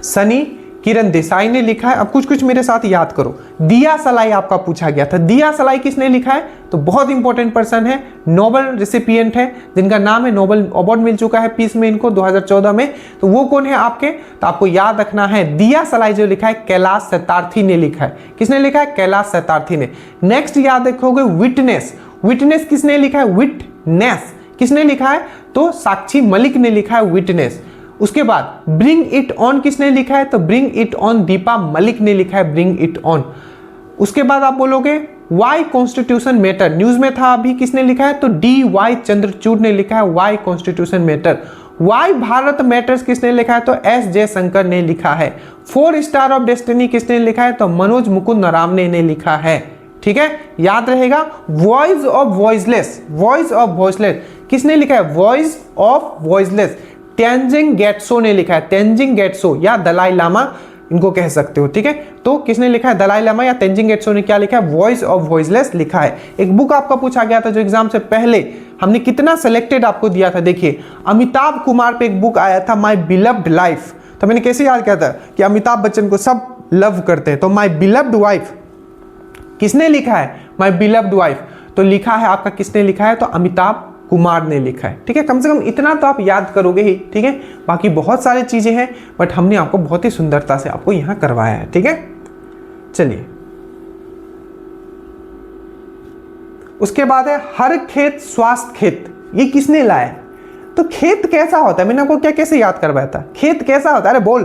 Sunny Kiran Desai ने लिखा है। अब कुछ कुछ मेरे साथ याद करो। दिया सलाई आपका पूछा गया था, दिया सलाई किसने लिखा है? तो बहुत इंपॉर्टेंट पर्सन है, नोबेल रिसिपिएंट है, जिनका नाम है, नोबेल अवार्ड मिल चुका है पीस में इनको 2014 में। तो वो कौन है आपके? तो आपको याद रखना है, दिया सलाई जो लिखा है कैलाश सत्यार्थी ने लिखा है। किसने लिखा है? कैलाश सत्यार्थी ने। नेक्स्ट याद रखोगे विटनेस। विटनेस किसने लिखा है? विटनेस किसने लिखा है? तो साक्षी मलिक ने लिखा है विटनेस। उसके बाद ब्रिंग इट ऑन किसने लिखा है? तो bring it on Deepa Malik ने लिखा है ब्रिंग इट ऑन। उसके बाद आप बोलोगे वाई कॉन्स्टिट्यूशन मैटर, न्यूज में था अभी, किसने लिखा है? तो डी वाई चंद्रचूड़ ने लिखा है why constitution matter. Why Bharat matters किसने लिखा है? तो एस जयशंकर ने लिखा है। 4 स्टार ऑफ डेस्टिनी किसने लिखा है? तो मनोज मुकुंद नरावने ने लिखा है। ठीक है, याद रहेगा। Voice of voiceless, voice of voiceless किसने लिखा है? वॉइस ऑफ वॉइसलेस तेंजिंग गेट्सो ने लिखा है। तेंजिंग गेट्सो या दलाई लामा इनको कह सकते हो। ठीक है, तो किसने लिखा है? दलाई लामा या तेंजिंग गेट्सो ने क्या लिखा है? वॉइस ऑफ वॉइसलेस लिखा है। एक बुक आपका पूछा गया था जो एग्जाम से पहले हमने कितना सिलेक्टेड आपको दिया था। देखिए, अमिताभ कुमार पे एक बुक आया था माई बिलव्ड लाइफ। तो मैंने कैसे याद किया था कि अमिताभ बच्चन को सब लव करते हैं। तो माई बिलव्ड वाइफ किसने लिखा है? माई बिलव्ड वाइफ तो लिखा है आपका, किसने लिखा है? तो अमिताभ कुमार ने लिखा है। ठीक है, कम से कम इतना तो आप याद करोगे ही। ठीक है, बाकी बहुत सारी चीजें हैं बट हमने आपको बहुत ही सुंदरता से आपको यहां करवाया है। ठीक है, चलिए उसके बाद है हर खेत स्वास्थ्य खेत। ये किसने लाया? तो खेत कैसा होता है? मैंने आपको क्या कैसे याद करवाया था? खेत कैसा होता है? अरे बोल,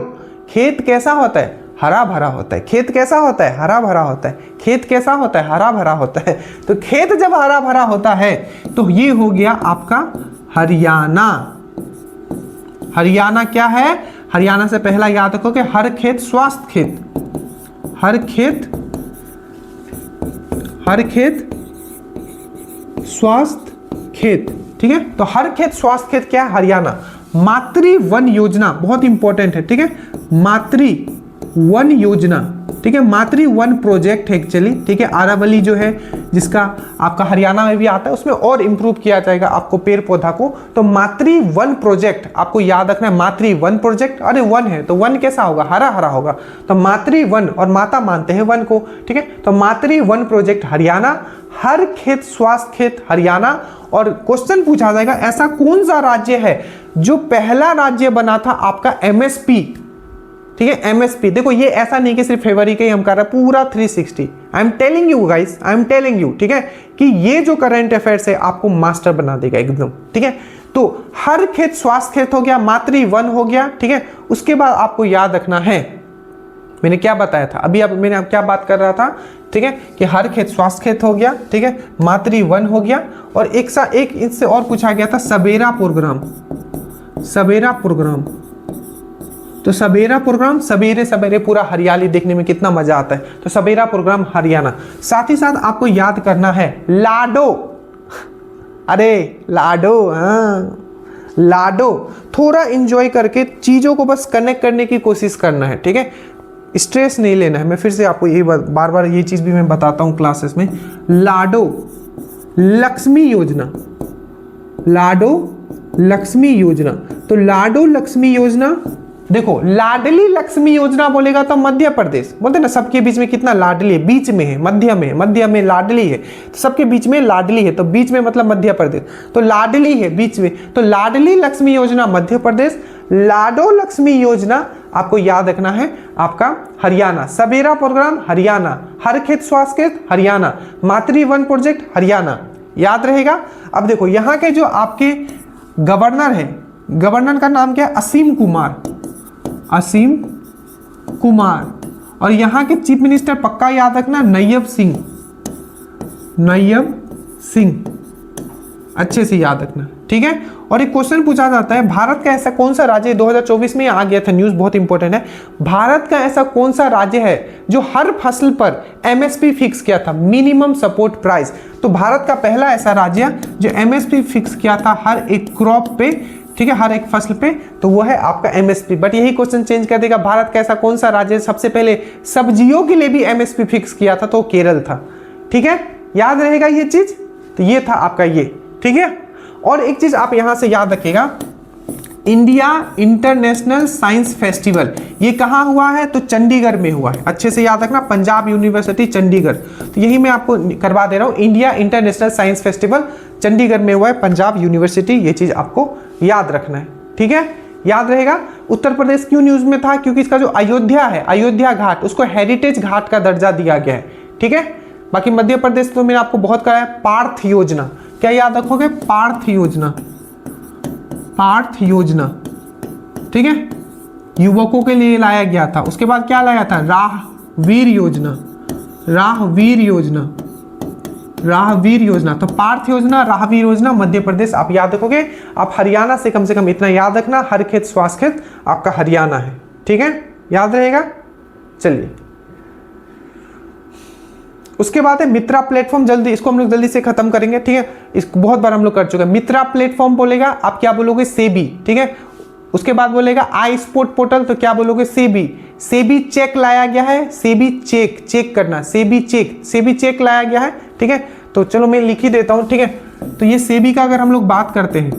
खेत कैसा होता है? हरा भरा होता है। खेत कैसा होता है? हरा भरा होता है। खेत कैसा होता है? हरा भरा होता है। तो खेत जब हरा भरा होता है तो ये हो गया आपका हरियाणा। हरियाणा क्या है? हरियाणा से पहला याद रखो कि हर खेत स्वास्थ्य खेत, हर खेत स्वास्थ्य खेत। ठीक है, तो हर खेत स्वास्थ्य खेत क्या है? हरियाणा। मातृ वन योजना बहुत इंपॉर्टेंट है। ठीक है, मातृ वन योजना। ठीक है, मातृ वन प्रोजेक्ट है एक्चुअली। ठीक है, आरावली जो है जिसका आपका हरियाणा में भी आता है, उसमें और इंप्रूव किया जाएगा आपको पेड़ पौधा को। तो मातृ वन प्रोजेक्ट आपको याद रखना है। मातृ वन प्रोजेक्ट, अरे वन है तो वन कैसा होगा? हरा हरा होगा। तो मातृ वन, और माता मानते हैं वन को। ठीक है, तो मातृ वन प्रोजेक्ट हरियाणा। हर खेत स्वास्थ्य खेत हरियाणा। और क्वेश्चन पूछा जाएगा ऐसा कौन सा राज्य है जो पहला राज्य बना था आपका एमएसपी। ठीक है, एमएसपी। देखो ये ऐसा नहीं कि सिर्फ फरवरी के ही हम कर रहे हैं, पूरा 360। I am telling you guys, I am telling you. ठीक है, कि ये जो करंट अफेयर्स है आपको मास्टर बना देगा एकदम। ठीक है, तो हर खेत स्वास्थ्य खेत हो गया, मातृ वन हो गया। ठीक है, उसके बाद आपको याद रखना है, मैंने क्या बताया था अभी, अब मैंने क्या बात कर रहा था? ठीक है, कि हर खेत स्वास्थ्य खेत हो गया। ठीक है, मातृ वन हो गया, और एक इससे और पूछा गया था सवेरा प्रोग्राम। सवेरा प्रोग्राम, तो सवेरा प्रोग्राम, सवेरे सवेरे पूरा हरियाली देखने में कितना मजा आता है। तो सवेरा प्रोग्राम हरियाणा। साथ ही साथ आपको याद करना है लाडो। अरे लाडो, हाँ लाडो। थोड़ा इंजॉय करके चीजों को बस कनेक्ट करने की कोशिश करना है। ठीक है, स्ट्रेस नहीं लेना है। मैं फिर से आपको ये बार बार ये चीज भी मैं बताता हूं क्लासेस में। लाडो लक्ष्मी योजना, लाडो लक्ष्मी योजना। तो लाडो लक्ष्मी योजना, देखो लाडली लक्ष्मी योजना बोलेगा तो मध्य प्रदेश, बोलते ना सबके बीच में कितना लाडली है, बीच में है, मध्य में लाडली है, तो सबके बीच में लाडली है, तो बीच में मतलब मध्य प्रदेश, तो लाडली है बीच में, तो लाडली लक्ष्मी योजना मध्य प्रदेश। लाडो लक्ष्मी योजना आपको याद रखना है आपका हरियाणा। सवेरा प्रोग्राम हरियाणा, हर खेत स्वास्थ्य खेत हरियाणा, मातृ वन प्रोजेक्ट हरियाणा, याद रहेगा। अब देखो यहाँ के जो आपके गवर्नर है, गवर्नर का नाम क्या है? असीम कुमार, असीम कुमार। और यहाँ के चीफ मिनिस्टर पक्का याद रखना नैयब सिंह, नैयब सिंह, अच्छे से याद रखना। ठीक है। और एक क्वेश्चन पूछा जाता है, भारत का ऐसा कौन सा राज्य, 2024 में आ गया था न्यूज़, बहुत इंपॉर्टेंट है, भारत का ऐसा कौन सा राज्य है जो हर फसल पर एमएसपी फिक्स किया था, मिनिमम सपोर्ट प्राइस। तो भारत का पहला ऐसा राज्य जो एमएसपी फिक्स किया था हर एक क्रॉप पे, ठीक है, हर एक फसल पे, तो वो है आपका एमएसपी। बट यही क्वेश्चन चेंज कर देगा, भारत का ऐसा कौन सा राज्य सबसे पहले सब्जियों के लिए भी एमएसपी फिक्स किया था, तो केरल था। ठीक है, याद रहेगा ये चीज। तो ये था आपका ये, ठीक है। और एक चीज आप यहां से याद रखिएगा, इंडिया इंटरनेशनल साइंस फेस्टिवल ये कहाँ हुआ है, तो चंडीगढ़ में हुआ है। अच्छे से याद रखना, पंजाब यूनिवर्सिटी चंडीगढ़। तो यही मैं आपको करवा दे रहा हूँ, India international science festival Chandigarh में हुआ है, पंजाब यूनिवर्सिटी। ये चीज आपको याद रखना है, ठीक है, याद रहेगा। उत्तर प्रदेश क्यों न्यूज में था, क्योंकि इसका जो अयोध्या है, अयोध्या घाट, उसको हेरिटेज घाट का दर्जा दिया गया है, ठीक है। बाकी मध्य प्रदेश तो मैंने आपको बहुत कहा है, पार्थ योजना, क्या याद रखोगे, पार्थ योजना, पार्थ योजना, ठीक है, युवकों के लिए लाया गया था। उसके बाद क्या लाया था, राहवीर योजना, राहवीर योजना, राहवीर योजना। तो पार्थ योजना, राहवीर योजना, मध्य प्रदेश आप याद रखोगे। आप हरियाणा से कम इतना याद रखना, हर खेत स्वास्थ्य खेत आपका हरियाणा है, ठीक है, याद रहेगा। चलिए, उसके बाद है मित्रा प्लेटफॉर्म, जल्दी इसको हम लोग जल्दी से खत्म करेंगे, ठीक है। इसको बहुत बार हम लोग कर चुके हैं। मित्रा प्लेटफॉर्म बोलेगा, आप क्या बोलोगे, सेबी, ठीक है। उसके बाद बोलेगा आई स्पोर्ट पोर्टल, तो क्या बोलोगे, सेबी। सेबी चेक लाया गया है, सेबी चेक, चेक करना, सेबी चेक, सेबी चेक लाया गया है, ठीक है। तो चलो मैं लिख ही देता हूं, ठीक है। तो ये सेबी का अगर हम लोग बात करते हैं,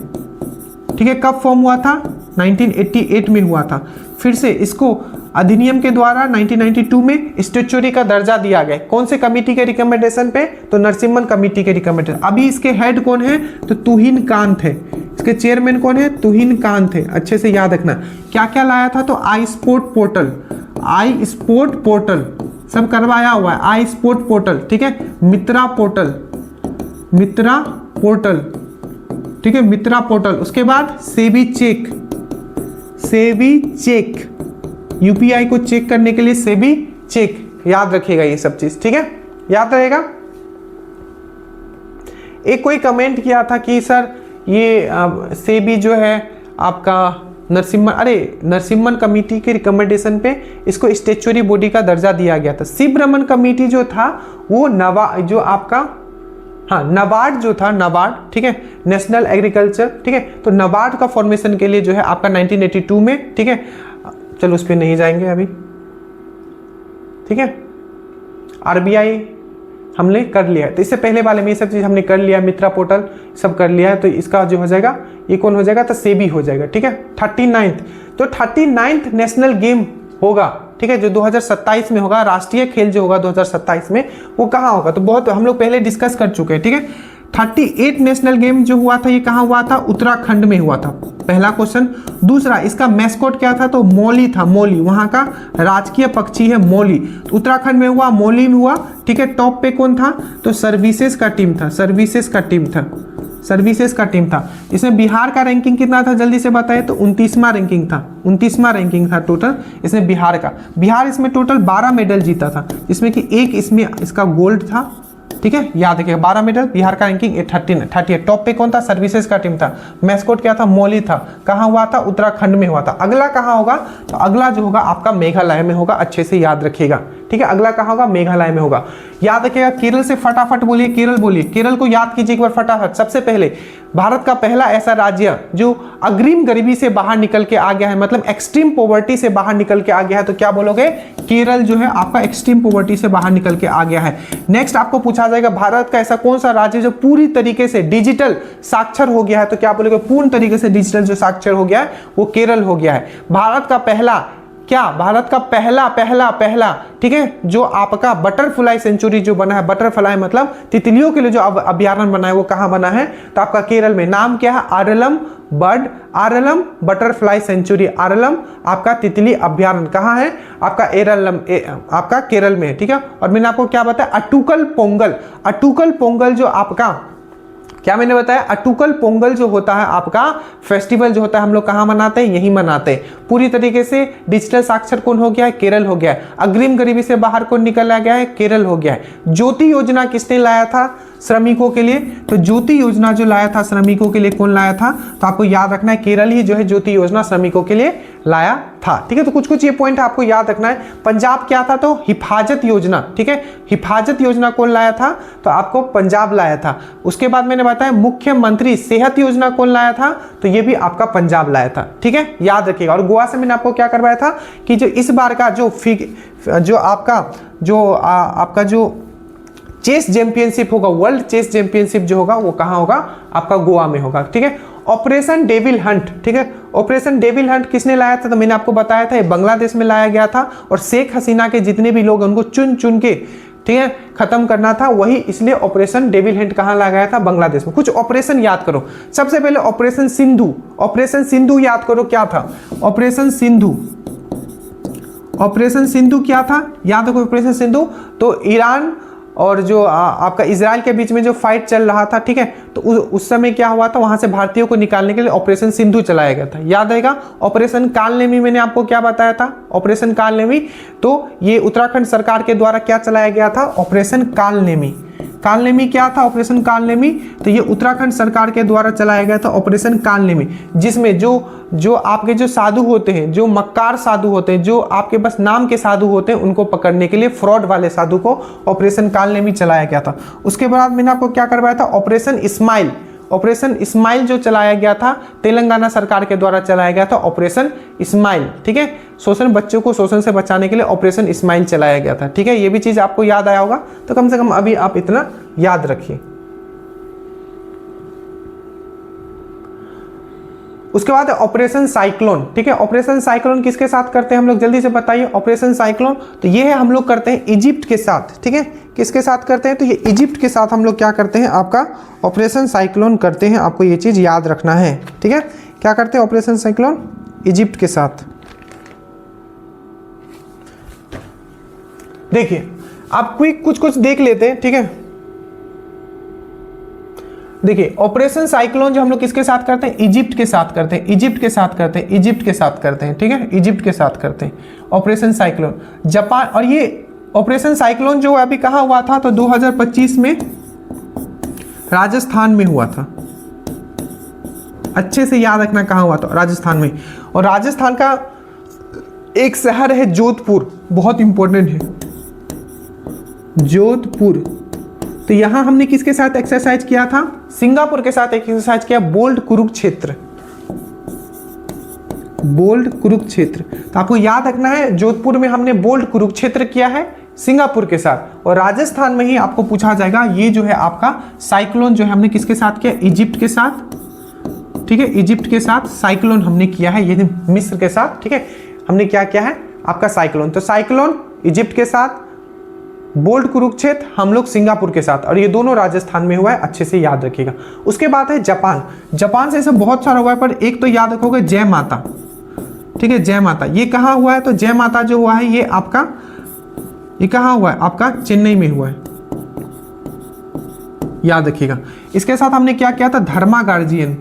ठीक है, कब फॉर्म हुआ था, 1988 में हुआ था। फिर से इसको अधिनियम के द्वारा 1992 में स्टैट्यूटरी का दर्जा दिया गया। कौन से कमेटी के रिकमेंडेशन पे, तो नरसिम्हन कमेटी के रिकमेंडेशन। अभी इसके हेड कौन है, तो तुहिन कांत है। इसके चेयरमैन कौन है, तुहिन कांत है। अच्छे से याद रखना, क्या क्या लाया था, तो आई स्पोर्ट पोर्टल, आई स्पोर्ट पोर्टल सब करवाया हुआ है, आई स्पोर्ट पोर्टल, ठीक है। मित्रा पोर्टल, मित्रा पोर्टल, ठीक है, मित्रा पोर्टल। उसके बाद SEBI check, SEBI check, UPI को चेक करने के लिए सेबी चेक, याद रखिएगा ये सब चीज, ठीक है, याद रहेगा। एक कोई कमेंट किया था कि सर ये सेबी जो है आपका नरसिम्हन कमेटी के रिकमेंडेशन पे इसको स्टैट्यूटरी बॉडी का दर्जा दिया गया था। शिवरमन कमेटी जो था वो जो आपका, हाँ, नाबार्ड जो था, नाबार्ड, ठीक है, नेशनल एग्रीकल्चर, ठीक है। तो नाबार्ड का फॉर्मेशन के लिए जो है आपका 1982 में, ठीक है, चलो उस पर नहीं जाएंगे अभी, ठीक है। आरबीआई हमने कर लिया है, तो इससे पहले वाले में ये सब चीज हमने कर लिया, मित्रा पोर्टल सब कर लिया है। तो इसका जो हो जाएगा, ये कौन हो जाएगा, तो सेबी हो जाएगा, ठीक है। 39th, तो 39th नेशनल गेम होगा, ठीक है, जो 2027 में होगा, राष्ट्रीय खेल जो होगा 2027 में, वो कहाँ होगा, तो बहुत हम लोग पहले डिस्कस कर चुके हैं, ठीक है। 38 नेशनल गेम जो हुआ था, ये कहाँ हुआ था, उत्तराखंड में हुआ था, पहला क्वेश्चन। दूसरा, इसका मैस्कॉट क्या था, तो मौली था, मौली, वहां का राजकीय पक्षी है मौली। तो उत्तराखंड में हुआ, मौली में हुआ, ठीक है। टॉप पे कौन था, तो सर्विसेज का टीम था, सर्विसेज का टीम था, सर्विसेज का टीम था। इसमें बिहार का रैंकिंग कितना था, जल्दी से बताए, तो 29वां रैंकिंग था, 29वां रैंकिंग था टोटल इसमें बिहार का। बिहार इसमें टोटल 12 मेडल जीता था, जिसमें कि एक इसमें इसका गोल्ड था, ठीक है, याद रखिएगा, 12 मेडल। बिहार का रैंकिंग 38। टॉप पे कौन था, सर्विसेज का टीम था। मैस्कॉट क्या था, मौली था। कहाँ हुआ था, उत्तराखंड में हुआ था। अगला कहाँ होगा, तो अगला जो होगा आपका मेघालय में होगा, अच्छे से याद रखिएगा, ठीक है। अगला कहाँ होगा, मेघालय में होगा, याद रखिएगा। केरल से फटाफट बोलिए, केरल बोलिए, केरल को याद कीजिए एक बार फटाफट। सबसे पहले भारत का पहला ऐसा राज्य जो अग्रिम गरीबी से बाहर निकल के आ गया है, मतलब एक्सट्रीम पॉवर्टी से बाहर निकल के आ गया है, तो क्या बोलोगे, केरल जो है आपका एक्सट्रीम पॉवर्टी से बाहर निकल के आ गया है। नेक्स्ट आपको पूछा जाएगा, भारत का ऐसा कौन सा राज्य जो पूरी तरीके से डिजिटल साक्षर हो गया है, तो क्या बोलोगे, पूर्ण तरीके से डिजिटल जो साक्षर हो गया है वो केरल हो गया है। भारत का पहला क्या, भारत का पहला, ठीक है, जो आपका बटरफ्लाई सेंचुरी जो बना है, बटरफ्लाई मतलब तितलियों के लिए जो अभ्यारण्य बना है, वो कहां बना है, तो आपका केरल में। नाम क्या है, आरलम आरलम बटरफ्लाई सेंचुरी, आरलम आपका तितली अभ्यारण्य कहाँ है, आपका आपका केरल में है, ठीक है। और मैंने आपको क्या बताया, अटुकल पोंगल जो आपका, क्या मैंने बताया, अटुकल पोंगल जो होता है आपका फेस्टिवल जो होता है, हम लोग कहाँ मनाते हैं, यही मनाते हैं। पूरी तरीके से डिजिटल साक्षर कौन हो गया है, केरल हो गया है। अग्रिम गरीबी से बाहर कौन निकल आ गया है, केरल हो गया है। ज्योति योजना किसने लाया था, श्रमिकों के लिए? तो ज्योति योजना जो लाया था श्रमिकों के लिए, कौन लाया था? तो आपको याद रखना है केरल ही जो है ज्योति योजना श्रमिकों के लिए लाया था। ठीक है, तो कुछ कुछ ये पॉइंट आपको याद रखना है। पंजाब क्या था? तो हिफाजत योजना। ठीक है, हिफाजत योजना कौन लाया था? तो आपको पंजाब लाया था। उसके बाद मैंने बताया मुख्यमंत्री सेहत योजना कौन लाया था? तो ये भी आपका पंजाब लाया था। ठीक है, याद रखिएगा। और गोवा से मैंने आपको क्या करवाया था कि जो इस बार का जो आपका जो चेस चैंपियनशिप होगा, वर्ल्ड चेस चैंपियनशिप जो होगा वो कहाँ होगा? आपका गोवा में होगा। ठीक है, ऑपरेशन डेविल हंट। ठीक है, ऑपरेशन डेविल हंट किसने लाया था? तो मैंने आपको बताया था ये बांग्लादेश में लाया गया था और शेख हसीना के जितने भी लोग उनको चुन चुन के, ठीक है, खत्म करना था, वही इसलिए ऑपरेशन डेविल हंट कहाँ लाया गया था? बांग्लादेश में। कुछ ऑपरेशन याद करो। सबसे पहले ऑपरेशन सिंधु। ऑपरेशन सिंधु याद करो क्या था? ऑपरेशन सिंधु। ऑपरेशन सिंधु क्या था? याद रखो ऑपरेशन सिंधु। तो ईरान और जो आपका इजराइल के बीच में जो फाइट चल रहा था, ठीक है, तो उस समय क्या हुआ था? वहां से भारतीयों को निकालने के लिए ऑपरेशन सिंधु चलाया गया था। याद रहेगा। ऑपरेशन कालनेमी मैंने आपको क्या बताया था? ऑपरेशन कालनेमी, तो ये उत्तराखंड सरकार के द्वारा क्या चलाया गया था? ऑपरेशन कालनेमी। कालनेमी क्या था? ऑपरेशन कालनेमी, तो ये उत्तराखंड सरकार के द्वारा चलाया गया था ऑपरेशन कालनेमी, जिसमें जो आपके जो साधु होते हैं, जो मक्कार साधु होते हैं, जो आपके बस नाम के साधु होते हैं, उनको पकड़ने के लिए फ्रॉड वाले साधु को ऑपरेशन कालनेमी चलाया गया था। उसके बाद मैंने आपको क्या करवाया था? ऑपरेशन इस्माइल। ऑपरेशन इस्माइल जो चलाया गया था तेलंगाना सरकार के द्वारा चलाया गया था ऑपरेशन इस्माइल। ठीक है, शोषण, बच्चों को शोषण से बचाने के लिए ऑपरेशन इस्माइल चलाया गया था। ठीक है, ये भी चीज आपको याद आया होगा, तो कम से कम अभी आप इतना याद रखिए। उसके बाद ऑपरेशन साइक्लोन। ठीक है, ऑपरेशन साइक्लोन किसके साथ करते हैं हम लोग? जल्दी से बताइए। ऑपरेशन साइक्लोन तो ये है हम लोग करते हैं इजिप्ट के साथ। ठीक है, किसके साथ करते हैं? तो ये इजिप्ट के साथ हम लोग क्या करते हैं? आपका ऑपरेशन साइक्लोन करते हैं। आपको ये चीज याद रखना है। ठीक है, क्या करते हैं? ऑपरेशन साइक्लोन इजिप्ट के साथ। देखिए, आप कुछ कुछ देख लेते हैं। ठीक है, देखिए ऑपरेशन साइक्लोन जो हम लोग किसके साथ करते हैं? इजिप्ट के साथ करते हैं। इजिप्ट के साथ करते हैं। इजिप्ट के साथ करते हैं। ठीक है, इजिप्ट के साथ करते हैं ऑपरेशन साइक्लोन। जापान, और ये ऑपरेशन साइक्लोन जो अभी कहाँ हुआ था? तो 2025 में राजस्थान में हुआ था। अच्छे से याद रखना कहाँ हुआ था? राजस्थान में। और राजस्थान का एक शहर है जोधपुर, बहुत इंपॉर्टेंट है जोधपुर। तो यहां हमने किसके साथ एक्सरसाइज किया था? सिंगापुर के साथ एक्सरसाइज किया, बोल्ड कुरुक्षेत्र। बोल्ड कुरुक्षेत्र, तो आपको याद रखना है जोधपुर में हमने बोल्ड कुरुक्षेत्र किया है सिंगापुर के साथ। और राजस्थान में ही आपको पूछा जाएगा, ये जो है आपका साइक्लोन जो है हमने किसके साथ किया? इजिप्ट के साथ। ठीक है, इजिप्ट के साथ साइक्लोन हमने किया है, ये मिस्र के साथ। ठीक है, हमने क्या किया है? आपका साइक्लोन। तो साइक्लोन इजिप्ट के साथ, बोल्ड कुरुक्षेत्र हम लोग सिंगापुर के साथ, और ये दोनों राजस्थान में हुआ है। अच्छे से याद रखिएगा। उसके बाद है जापान। जापान से ऐसा बहुत सारा हुआ है, पर एक तो याद रखोगे जय माता। ठीक है, जय माता ये कहाँ हुआ है? तो जय माता जो हुआ है ये आपका, ये कहाँ हुआ है? आपका चेन्नई में हुआ है, याद रखिएगा। इसके साथ हमने क्या किया था? धर्मा गार्जियन।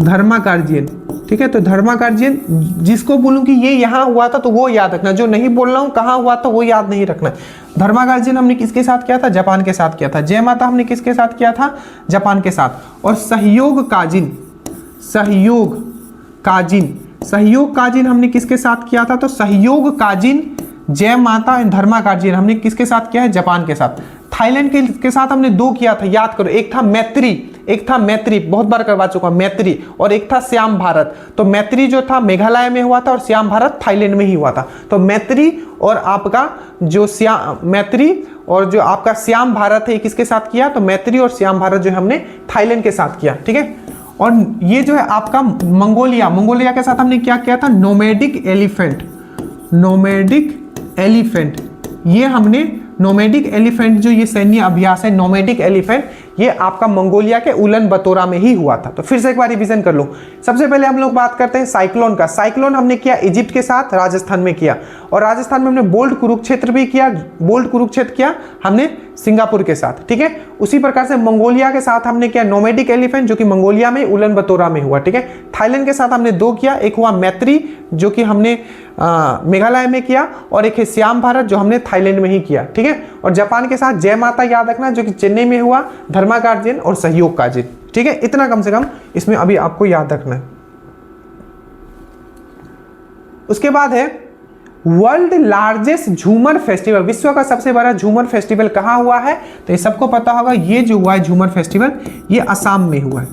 धर्मा गार्जियन। ठीक है, तो धर्मा गार्जियन जिसको बोलूं कि ये यहां हुआ था तो वो याद रखना, जो नहीं बोल रहा हूं कहां हुआ था वो याद नहीं रखना। धर्मा गार्जियन हमने किसके साथ किया था? जापान के साथ किया था। जय माता हमने किसके साथ किया था? जापान के साथ। और सहयोग काजिन, सहयोग काजिन, सहयोग काजिन हमने किसके साथ किया था? तो सहयोग काजिन, जय माता एंड धर्मा गार्जियन हमने किसके साथ किया है? जापान के साथ। थाईलैंड के साथ हमने दो किया था, याद करो। एक था मैत्री, एक था मैत्री, बहुत बार करवा चुका मैत्री, और एक था श्याम भारत। तो मैत्री जो था मेघालय में हुआ था और श्याम भारत थाईलैंड में ही हुआ था। तो मैत्री और आपका जो मैत्री और जो आपका श्याम भारत है किसके साथ किया? तो मैत्री और श्याम भारत जो हमने थाईलैंड के साथ किया। ठीक है, और ये जो है आपका मंगोलिया, मंगोलिया के साथ हमने क्या किया था? Nomadic elephant. नोमैडिक एलिफेंट, ये हमने नोमैडिक एलिफेंट जो ये सैन्य अभ्यास है, नोमैडिक एलिफेंट, ये आपका मंगोलिया के उलन बतोरा में ही हुआ था। तो फिर से एक बार रिवीजन कर लो। सबसे पहले हम लोग बात करते हैं साइक्लोन का। साइक्लोन हमने किया इजिप्ट के साथ, राजस्थान में किया, और राजस्थान में हमने बोल्ड कुरुक्षेत्र भी किया। बोल्ड कुरुक्षेत्र किया हमने सिंगापुर के साथ। ठीक है, उसी प्रकार से मंगोलिया के साथ हमने किया नोमैडिक एलिफेंट जो कि मंगोलिया में उलन बतोरा में हुआ। ठीक है, थाईलैंड के साथ हमने दो किया, एक हुआ मैत्री जो कि हमने मेघालय में किया, और एक है श्याम भारत जो हमने थाईलैंड में ही किया, ठीक है। और जापान के साथ जय माता याद रखना जो कि चेन्नई में हुआ, धर्मागार्जियन और सहयोग काजिन, ठीक है। इतना कम से कम इसमें अभी आपको याद रखना है। उसके बाद है वर्ल्ड लार्जेस्ट झूमर फेस्टिवल, विश्व का सबसे बड़ा झूमर फेस्टिवल कहाँ हुआ है? तो ये सबको पता होगा, ये जो हुआ है झूमर फेस्टिवल ये असम में हुआ है।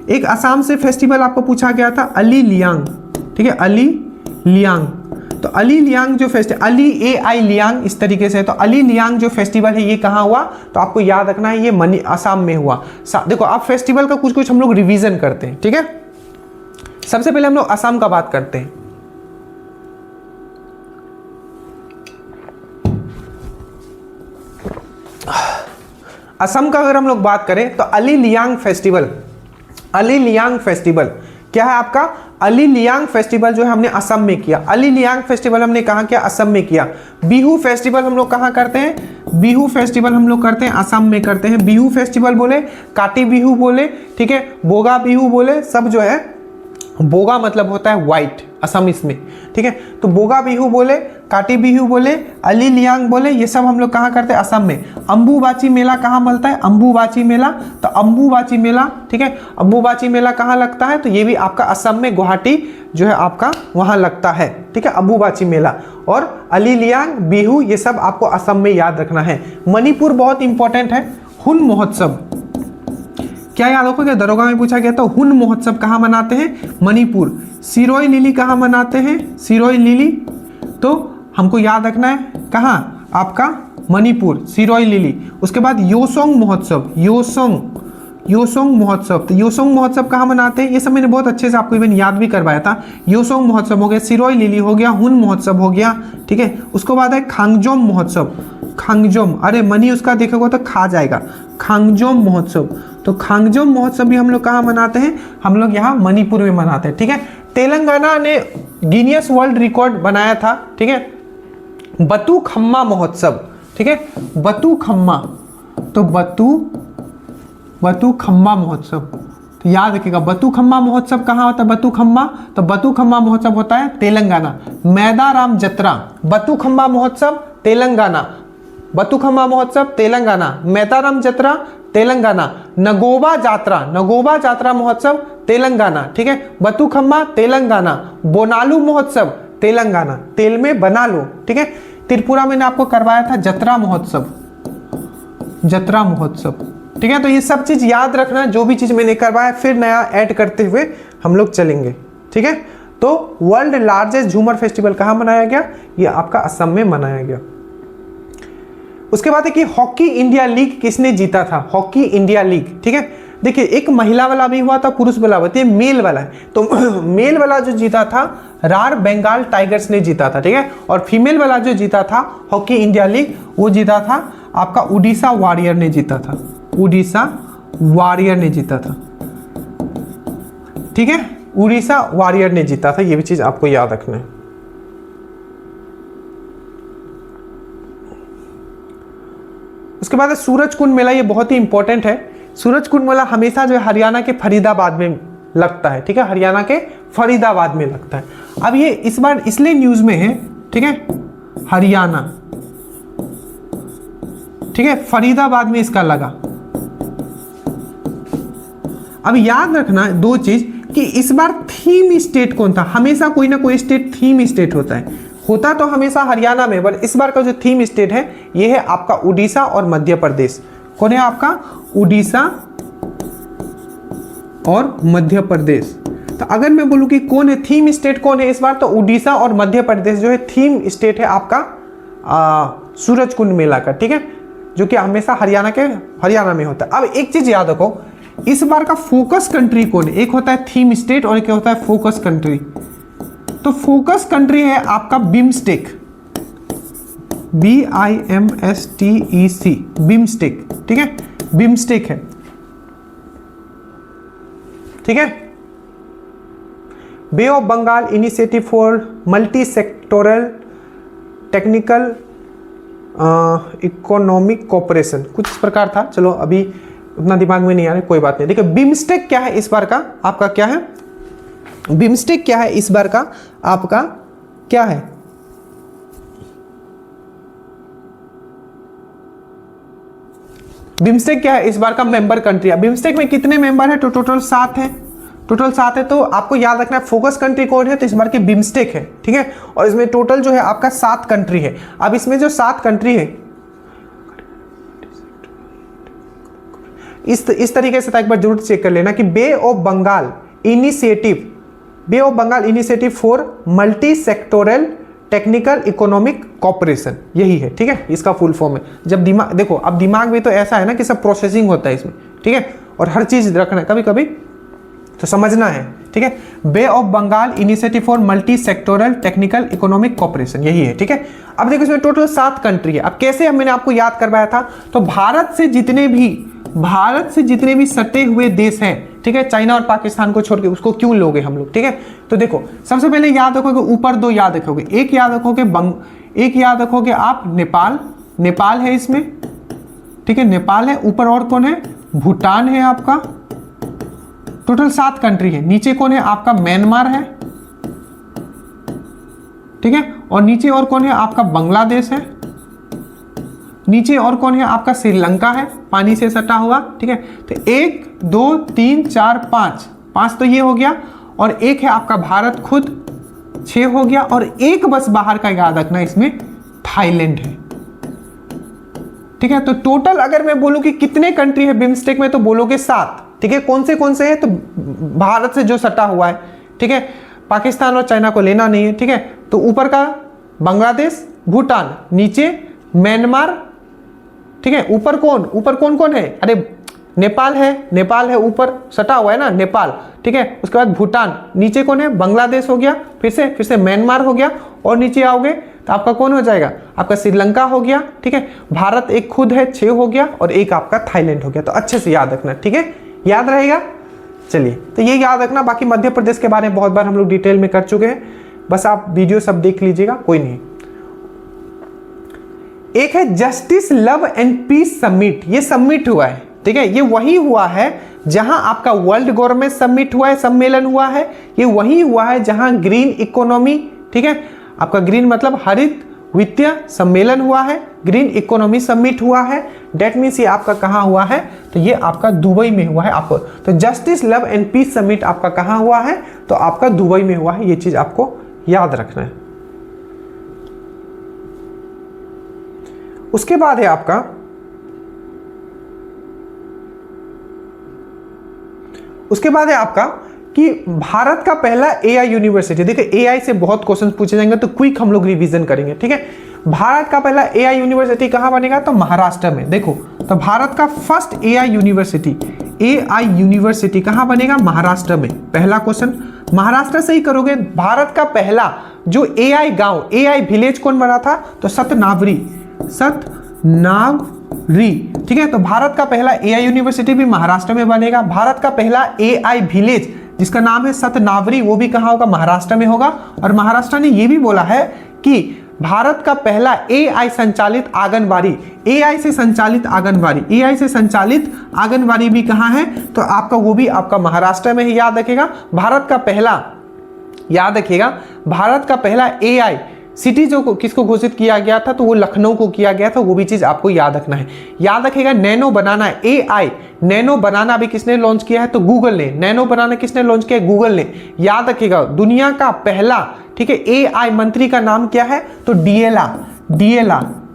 एक असम से फेस्टिवल आपको पूछा गया था अली लियांग, ठीक है, अली लियांग। तो अली लियांग जो फेस्टिवल, अली ए आई लियांग इस तरीके से, तो अली लियांग जो फेस्टिवल है ये कहाँ हुआ? तो आपको याद रखना है ये असम में हुआ। देखो आप फेस्टिवल का कुछ कुछ हम लोग रिवीजन करते हैं, ठीक है। सबसे पहले हम लोग असम का बात करते हैं। असम का अगर हम लोग बात करें तो Ali Liang festival, Ali Liang festival क्या है आपका? अली लियांग फेस्टिवल जो है हमने असम में किया। अली लियांग फेस्टिवल हमने कहाँ किया? असम में किया। बिहू फेस्टिवल हम लोग कहाँ करते हैं? बिहू फेस्टिवल हम लोग करते हैं असम में करते हैं। बिहू फेस्टिवल बोले, काटी बिहू बोले, ठीक है, बोगा बिहू बोले, सब जो है, बोगा मतलब होता है व्हाइट असमीस में, ठीक है। तो बोगा बिहू बोले, काटी बिहू बोले, अली लियांग बोले, ये सब हम लोग कहाँ करते हैं? असम में। अम्बुबाची मेला कहाँ मिलता है? अम्बुबाची मेला, तो अम्बुबाची मेला, ठीक है, अम्बुबाची मेला कहाँ लगता है? तो ये भी आपका असम में गुवाहाटी जो है आपका वहाँ लगता है, ठीक है, अम्बुबाची मेला। और अली लियांग, बिहू, ये सब आपको असम में याद रखना है। मणिपुर बहुत इंपॉर्टेंट है, हुन महोत्सव, क्या याद रखोगे? दरोगा में पूछा गया था। हुन महोत्सव कहाँ मनाते हैं? मणिपुर। सिरोई लिली कहाँ मनाते हैं? सिरोई लिली, तो हमको याद रखना है कहाँ? आपका मणिपुर, सिरोई लिली। उसके बाद योसोंग महोत्सव, योसोंग महोत्सव, तो योसोंग महोत्सव कहाँ मनाते हैं? ये सब मैंने बहुत अच्छे से आपको इवन याद भी करवाया था। योसोंग महोत्सव हो गया, सिरोई लिली हो गया, हुन महोत्सव हो गया, ठीक है। उसके बाद है खांगजोम महोत्सव, खांगजोम, अरे मनी उसका देखोगे तो खा जाएगा, खांगजोम महोत्सव। तो खांगजोम महोत्सव भी हम लोग कहाँ मनाते हैं? हम लोग यहाँ मणिपुर में मनाते हैं, ठीक है। तेलंगाना ने गिनीज वर्ल्ड रिकॉर्ड बनाया था, ठीक है, बतुखम्मा महोत्सव, ठीक है, बतुखम्मा, तो बतुखम्मा महोत्सव, तो याद रखिएगा बतुखम्मा महोत्सव कहाँ होता है? बतुखम्मा, तो बतुखम्मा महोत्सव होता है तेलंगाना। मैदाराम जत्रा, बतुखम्मा महोत्सव तेलंगाना, बतुखम्मा महोत्सव तेलंगाना, मैदाराम जत्रा तेलंगाना, नगोबा जात्रा महोत्सव तेलंगाना, ठीक है, बतुखम्मा तेलंगाना, बोनालू महोत्सव तेलंगाना, तेल में बना लो, ठीक है। त्रिपुरा मैंने आपको करवाया था जत्रा महोत्सव, ठीक है। तो ये सब चीज याद रखना, जो भी चीज मैंने करवाया फिर नया ऐड करते हुए हम लोग चलेंगे, ठीक है। तो वर्ल्ड लार्जेस्ट झूमर फेस्टिवल कहाँ मनाया गया? ये आपका असम में मनाया गया। उसके बाद है कि हॉकी इंडिया लीग किसने जीता था? हॉकी इंडिया लीग, ठीक है। देखिए एक महिला वाला भी हुआ था, पुरुष वाला, बताइए मेल वाला है, तो मेल वाला जो जीता था रार बंगाल टाइगर्स ने जीता था, ठीक है। और फीमेल वाला जो जीता था हॉकी इंडिया लीग, वो जीता था आपका उड़ीसा वॉरियर ने जीता था, उड़ीसा वॉरियर ने जीता था, ठीक है, उड़ीसा वॉरियर ने जीता था। ये भी चीज आपको याद रखना है। उसके बाद सूरज कुंड मेला, ये बहुत ही इंपॉर्टेंट है। सूरज कुंड मेला हमेशा जो है हरियाणा के फरीदाबाद में लगता है, ठीक है, हरियाणा के फरीदाबाद में लगता है। अब ये इस बार इसलिए न्यूज में है, ठीक है, हरियाणा, ठीक है, फरीदाबाद में इसका लगा। अब याद रखना दो चीज कि इस बार थीम स्टेट कौन था? हमेशा कोई ना कोई स्टेट थीम स्टेट होता तो हमेशा हरियाणा में, बट इस बार का जो थीम स्टेट है ये है आपका उड़ीसा और मध्य प्रदेश। कौन है आपका? उड़ीसा और मध्य प्रदेश। तो अगर मैं बोलूं कि कौन है थीम स्टेट, कौन है इस बार, तो उड़ीसा और मध्य प्रदेश जो है थीम स्टेट है आपका सूरज कुंड मेला का, ठीक है, जो कि हमेशा हरियाणा में होता है। अब एक चीज याद रखो, इस बार का फोकस कंट्री कौन है? एक होता है थीम स्टेट और एक होता है फोकस कंट्री। तो फोकस कंट्री है आपका बिम्स्टेक, BIMSTEC, बिम्स्टेक, ठीक है, बिम्स्टेक है, ठीक है। Bay of Bengal initiative for multi sectoral technical economic cooperation, कुछ इस प्रकार था, चलो अभी उतना दिमाग में नहीं आ रहा, कोई बात नहीं। देखिए बिम्स्टेक क्या है इस बार का आपका, क्या है बिम्स्टेक, क्या है इस बार का आपका क्या है? बिम्स्टेक क्या है? इस बार का मेंबर कंट्री है। बिम्स्टेक में कितने मेंबर है? तो टोटल 7 है। टोटल 7 है। तो आपको याद रखना है फोकस कंट्री कौन है, तो इस बार की बिम्स्टेक है, ठीक है। और इसमें टोटल जो है आपका 7 कंट्री है। अब इसमें जो 7 कंट्री है इस तरीके से था, एक बार जरूर चेक कर लेना कि bay of Bengal initiative for multi sectoral technical economic cooperation, यही है, ठीक है, इसका फुल फॉर्म है। जब दिमाग देखो, अब दिमाग भी तो ऐसा है ना कि सब प्रोसेसिंग होता है इसमें, ठीक है, और हर चीज रखना है कभी कभी तो समझना है, ठीक है। Bay of Bengal initiative for multi sectoral technical economic cooperation, यही है, ठीक है। अब देखो इसमें टोटल 7 कंट्री है। अब कैसे मैंने आपको याद करवाया था, तो भारत से जितने भी सटे हुए देश हैं, ठीक है, चाइना और पाकिस्तान को छोड़ के, उसको क्यों लोगे हम लोग, ठीक है। तो देखो सबसे पहले याद रखोगे, ऊपर 2 याद रखोगे, एक याद रखोगे आप नेपाल है इसमें, ठीक है, नेपाल है। ऊपर और कौन है? भूटान है आपका। टोटल 7 कंट्री है। नीचे कौन है आपका? म्यांमार है, ठीक है। और नीचे और कौन है आपका? बांग्लादेश है। नीचे और कौन है आपका? श्रीलंका है, पानी से सटा हुआ, ठीक है। तो 1 2 3 4 5 तो ये हो गया, और एक है आपका भारत खुद, 6 हो गया, और एक बस बाहर का याद रखना इसमें थाईलैंड है, ठीक है। तो टोटल अगर मैं बोलूं कि कितने कंट्री है बिम्स्टेक में, तो बोलोगे 7, ठीक है। कौन से हैं? तो भारत से जो सटा हुआ है, ठीक है, पाकिस्तान और चाइना को लेना नहीं है, ठीक है। तो ऊपर का बांग्लादेश, भूटान, नीचे म्यांमार, ठीक है। ऊपर कौन है? अरे नेपाल है ऊपर सटा हुआ है ना, नेपाल, ठीक है। उसके बाद भूटान, नीचे कौन है? बांग्लादेश हो गया, फिर से म्यांमार हो गया, और नीचे आओगे तो आपका कौन हो जाएगा? आपका श्रीलंका हो गया, ठीक है। भारत एक खुद है, 6 हो गया, और एक आपका थाईलैंड हो गया। तो अच्छे से याद रखना, ठीक है, याद रहेगा। चलिए, तो ये याद रखना। बाकी मध्य प्रदेश के बारे में बहुत बार हम लोग डिटेल में कर चुके हैं, बस आप वीडियो सब देख लीजिएगा, कोई नहीं। एक है justice love and peace summit, ये समिट हुआ है, ठीक है। ये वही हुआ है जहां आपका वर्ल्ड गवर्नमेंट समिट हुआ है, सम्मेलन हुआ है। ये वही हुआ है जहां ग्रीन इकोनॉमी, ठीक है, आपका ग्रीन मतलब हरित वित्तीय सम्मेलन हुआ है, ग्रीन इकोनॉमी समिट हुआ है। डेट मीन्स ये आपका कहां हुआ है? तो ये आपका दुबई में हुआ है। आपको तो justice love and peace summit आपका कहां हुआ है? तो आपका दुबई में हुआ है। ये चीज आपको याद रखना है। उसके बाद है आपका कि भारत का पहला एआई यूनिवर्सिटी। देखिए एआई से बहुत क्वेश्चन पूछे जाएंगे, तो क्विक हम लोग रिवीजन करेंगे, ठीक है। भारत का पहला एआई यूनिवर्सिटी कहां बनेगा? तो महाराष्ट्र में। देखो तो भारत का फर्स्ट एआई यूनिवर्सिटी कहां बनेगा? महाराष्ट्र में। पहला क्वेश्चन महाराष्ट्र से ही करोगे। भारत का पहला जो एआई गांव, एआई विलेज कौन बना था? तो सतनावरी, ठीक है। तो भारत का पहला एआई यूनिवर्सिटी भी महाराष्ट्र में बनेगा। भारत का पहला एआई विलेज जिसका नाम है सतनावरी, वो भी कहां होगा? महाराष्ट्र में होगा। और महाराष्ट्र ने ये भी बोला है कि भारत का पहला एआई संचालित आंगनबाड़ी, एआई से संचालित आंगनबाड़ी भी कहां है? तो आपका वो भी आपका महाराष्ट्र में ही। याद रखेगा भारत का पहला एआई सिटी जो किसको घोषित किया गया था? तो वो लखनऊ को किया गया था। वो भी चीज आपको याद रखना है। याद रखेगा नैनो बनाना, एआई नैनो बनाना भी किसने लॉन्च किया है? तो गूगल ने। नैनो बनाना किसने लॉन्च किया है? गूगल ने। याद रखेगा दुनिया का पहला, ठीक है, एआई मंत्री का नाम क्या है? तो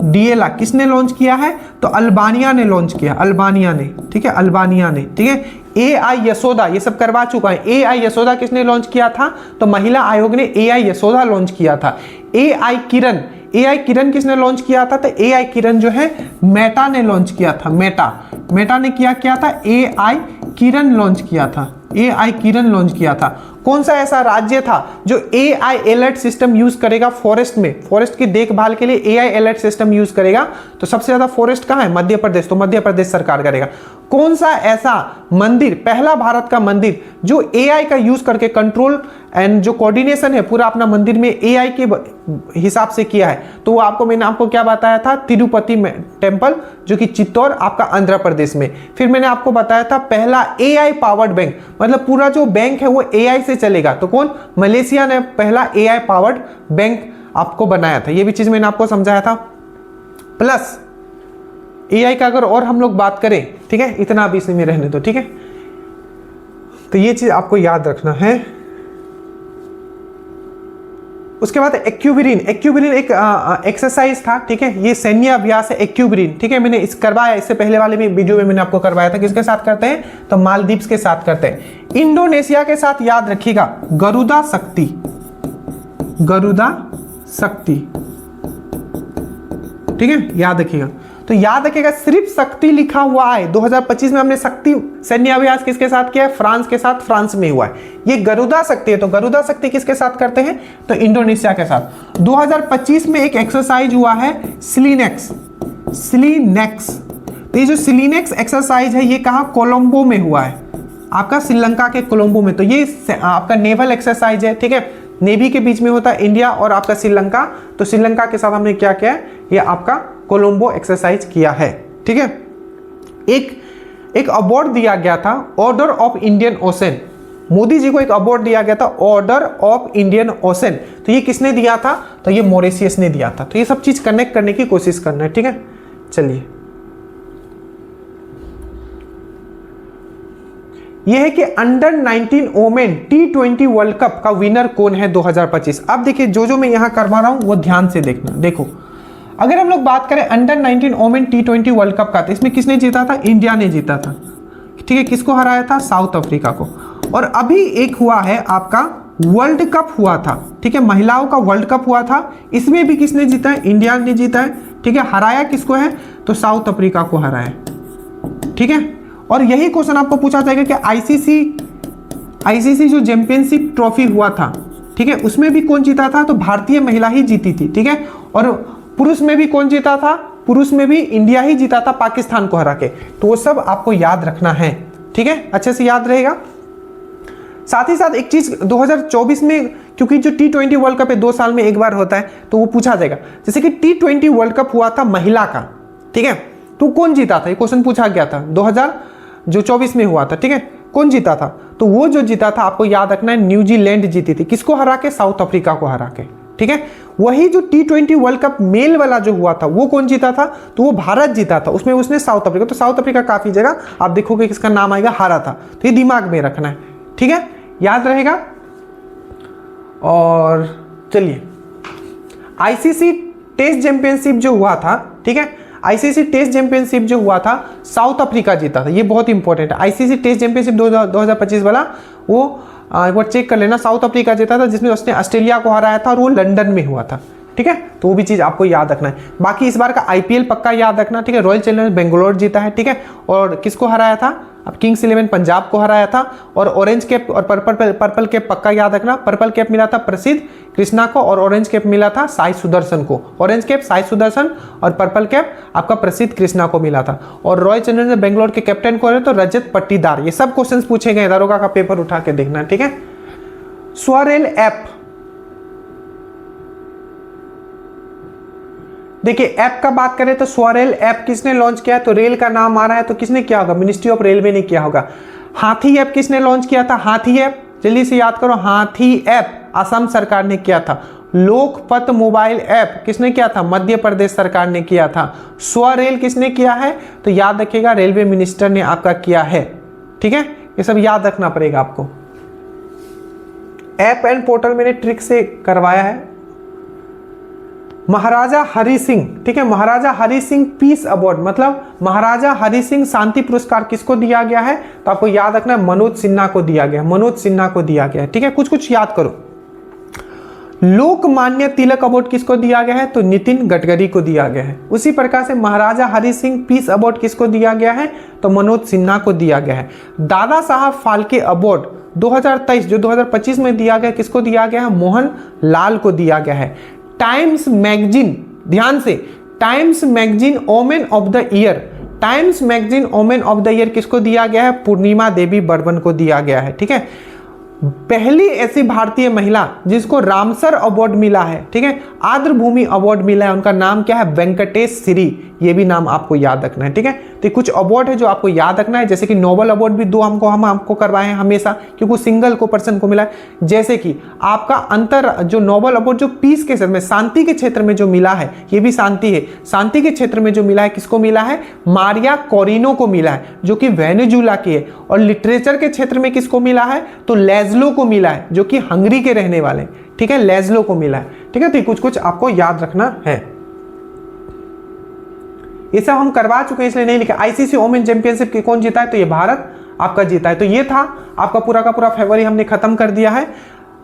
डीएला किसने लॉन्च किया है? तो अल्बानिया ने लॉन्च किया, अल्बानिया ने, ठीक है। एआई यशोदा, ये सब करवा चुका है। एआई यशोदा किसने लॉन्च किया था? तो महिला आयोग ने एआई यशोदा लॉन्च किया था। एआई किरण किसने लॉन्च किया था? तो एआई किरण जो है मेटा ने लॉन्च किया था। मेटा ने किया था? एआई किरण लॉन्च किया था। कौन सा ऐसा राज्य था जो एआई अलर्ट सिस्टम यूज करेगा फॉरेस्ट में? फॉरेस्ट की देखभाल के लिए एआई अलर्ट सिस्टम यूज करेगा। तो सबसे ज्यादा फॉरेस्ट कहां है? मध्य प्रदेश। तो मध्य प्रदेश सरकार करेगा। कौन सा ऐसा मंदिर, पहला भारत का मंदिर जो एआई का यूज करके कंट्रोल एंड जो कोऑर्डिनेशन है पूरा अपना मंदिर में एआई के हिसाब से किया है? तो वो मैंने आपको क्या बताया था? तिरुपति में टेम्पल, जो कि चित्तौड़ आपका आंध्र प्रदेश में। फिर मैंने आपको बताया था पहला एआई पावर्ड बैंक, मतलब पूरा जो बैंक है वो एआई से कैसे चलेगा, तो कौन, मलेशिया ने पहला AI पावर्ड बैंक आपको बनाया था, ये भी चीज मैंने आपको समझाया था। प्लस AI का अगर और हम लोग बात करें, ठीक है, इतना अभी इसी में रहने दो, ठीक है, तो ये चीज आपको याद रखना है। उसके बाद एक्यूबरीन, एक्यूबरीन एक एक्सरसाइज था, ठीक है, ये सैन्य अभ्यास है एक्यूबरीन, ठीक है, मैंने इस करवाया, इससे पहले वाले में वीडियो में मैंने आपको करवाया था। किसके साथ करते हैं, तो मालदीव्स के साथ करते हैं। इंडोनेशिया के साथ याद रखिएगा गरुदा शक्ति, गरुदा शक्ति, ठीक है, याद रखिएगा। तो याद रखिएगा सिर्फ शक्ति लिखा हुआ है, 2025 में हमने शक्ति सैन्य अभ्यास किसके साथ किया है, फ्रांस के साथ, फ्रांस में हुआ है। ये गरुदा शक्ति है, तो गरुदा शक्ति किसके साथ करते हैं, तो इंडोनेशिया के साथ। 2025 में एक एक्सरसाइज हुआ है सिलीनेक्स, सिलीनेक्स, तो ये जो सिलीनेक्स एक्सरसाइज है ये कहाँ, कोलंबो में हुआ है, आपका श्रीलंका के कोलंबो में। तो ये आपका नेवल एक्सरसाइज है, ठीक है, नेवी के बीच में होता है इंडिया और आपका श्रीलंका, तो श्रीलंका के साथ हमने क्या किया है, ये आपका कोलंबो एक्सरसाइज किया है, ठीक है। एक अवार्ड दिया गया था, order of Indian ocean, Modi ji को एक अवार्ड दिया गया था, ऑर्डर ऑफ इंडियन ओशन, तो ये किसने दिया था, तो ये मॉरिशस ने दिया था। तो ये सब चीज कनेक्ट करने की कोशिश करना है, ठीक है। चलिए, यह है कि under 19 women T20 world cup का विनर कौन है 2025। अब देखिए जो मैं यहां करवा रहा हूं वो ध्यान से देखना। देखो, अगर हम लोग बात करें under 19 women T20 world cup का, तो इसमें किसने जीता था, इंडिया ने जीता था, ठीक है। किसको हराया था, साउथ अफ्रीका को। और अभी एक हुआ है आपका वर्ल्ड कप हुआ था, ठीक है, महिलाओं का वर्ल्ड कप हुआ था, इसमें भी किसने जीता है, इंडिया ने जीता है, ठीक है। हराया किसको है, तो साउथ अफ्रीका को हराया, ठीक है। और यही क्वेश्चन आपको पूछा जाएगा कि आईसीसी जो चैंपियनशिप ट्रॉफी हुआ था, ठीक है, उसमें भी कौन जीता था, तो भारतीय महिला ही जीती थी, ठीक है। और पुरुष में भी कौन जीता था, पुरुष में भी इंडिया ही जीता था पाकिस्तान को हरा के। तो वो सब आपको याद रखना है, ठीक है, अच्छे से याद रहेगा। साथ ही साथ एक चीज 2024 में, क्योंकि जो T20 वर्ल्ड कप है 2 साल में एक बार होता है, तो वो पूछा जाएगा। जैसे कि T20 वर्ल्ड कप हुआ था महिला का, ठीक है, तो कौन जीता था, ये क्वेश्चन पूछा गया था 2024 में हुआ था, ठीक है, कौन जीता था, तो वो जो जीता था आपको याद रखना है, न्यूजीलैंड जीती थी। किसको हरा के, साउथ अफ्रीका को हरा के, ठीक है। वही जो T20 वर्ल्ड कप मेल वाला जो हुआ था वो कौन जीता था, तो वो भारत जीता था, उसमें उसने साउथ अफ्रीका, तो साउथ अफ्रीका काफी जगह आप देखोगे किसका नाम आएगा, हारा था, तो ये दिमाग में रखना है, ठीक है, याद रहेगा। और चलिए, आईसीसी टेस्ट चैंपियनशिप जो हुआ था, ठीक है, आईसीसी टेस्ट चैंपियनशिप जो हुआ था साउथ अफ्रीका जीता था, ये बहुत इंपॉर्टेंट है। आईसीसी टेस्ट चैंपियनशिप 2025 वाला वो एक बार चेक कर लेना, साउथ अफ्रीका जीता था, जिसमें उसने ऑस्ट्रेलिया को हराया था और वो लंदन में हुआ था, ठीक है। तो वो भी चीज आपको याद रखना है। बाकी इस बार का आईपीएल पक्का याद रखना, ठीक है, रॉयल चैलेंजर्स बेंगलोर जीता है, ठीक है। और किसको हराया था, अब किंग्स 11 पंजाब को हराया था। और ऑरेंज कैप और पर्पल कैप पक्का याद रखना, पर्पल कैप मिला था प्रसिद्ध कृष्णा को और ऑरेंज कैप मिला था साई सुदर्शन को। ऑरेंज कैप साई सुदर्शन और पर्पल कैप आपका प्रसिद्ध कृष्णा को मिला था। और रॉयल चैलेंजर्स बेंगलोर के कैप्टन को है तो रजत पट्टीदार। ये सब क्वेश्चन पूछे गए, दारोगा का पेपर उठा के देखना, ठीक है। स्वरेल ऐप, देखिए ऐप का बात करें तो स्वरेल ऐप किसने लॉन्च किया, तो रेल का नाम आ रहा है तो किसने किया होगा, मिनिस्ट्री ऑफ रेलवे ने किया होगा। हाथी ऐप किसने लॉन्च किया था, हाथी ऐप, जल्दी से याद करो, हाथी ऐप असम सरकार ने किया था। लोकपथ मोबाइल ऐप किसने किया था, मध्य प्रदेश सरकार ने किया था। स्वरेल किसने किया है, तो याद रखिएगा रेलवे मिनिस्टर ने आपका किया है, ठीक है। ये सब याद रखना पड़ेगा आपको। ऐप एंड पोर्टल मैंने ट्रिक से करवाया है। महाराजा हरि सिंह, ठीक है, महाराजा हरि सिंह पीस अवार्ड, मतलब महाराजा हरि सिंह शांति पुरस्कार किसको दिया गया है, तो आपको याद रखना है मनोज सिन्हा को दिया गया, मनोज सिन्हा को दिया गया है, ठीक है। कुछ कुछ याद करो। लोकमान्य तिलक अवार्ड किसको दिया गया है, तो नितिन गडकरी को दिया गया है। उसी प्रकार से महाराजा हरि सिंह पीस अवार्ड किसको दिया गया है, तो मनोज सिन्हा को दिया गया है। दादा साहब फाल्के अवार्ड 2023 जो 2025 में दिया गया, किसको दिया गया है, मोहन लाल को दिया गया है। टाइम्स मैगजीन, ध्यान से, times magazine women of the year, times magazine women of the year किसको दिया गया है, पूर्णिमा देवी बर्मन को दिया गया है, ठीक है। पहली ऐसी भारतीय महिला जिसको रामसर अवार्ड मिला है, ठीक है, आर्द्रभूमि अवार्ड मिला है, उनका नाम क्या है? वेंकटेश श्री। ये भी नाम आपको याद रखना है, ठीक है। तो कुछ अवार्ड है जो आपको याद रखना है, जैसे कि नोबेल अवार्ड भी दो हमको करवाए हैं हमेशा, क्योंकि सिंगल को पर्सन को मिला है। जैसे कि आपका जो नोबेल अवार्ड जो पीस के क्षेत्र में, शांति के क्षेत्र में जो मिला है, ये भी शांति है, शांति के क्षेत्र में जो मिला है, किसको मिला है? मारिया कोरिनो को मिला है, जो कि वेनेजुला की है। और लिटरेचर के क्षेत्र में किसको मिला है? तो लेज़लो को मिला है, जो कि हंगरी के रहने वाले, ठीक है, लेज़लो को मिला है, ठीक है। तो कुछ कुछ आपको याद रखना है। ये सब हम करवा चुके हैं इसलिए नहीं लिखा। आईसीसी वोमेन चैंपियनशिप की कौन जीता है? तो ये भारत आपका जीता है। तो ये था आपका पूरा का पूरा फरवरी हमने खत्म कर दिया है।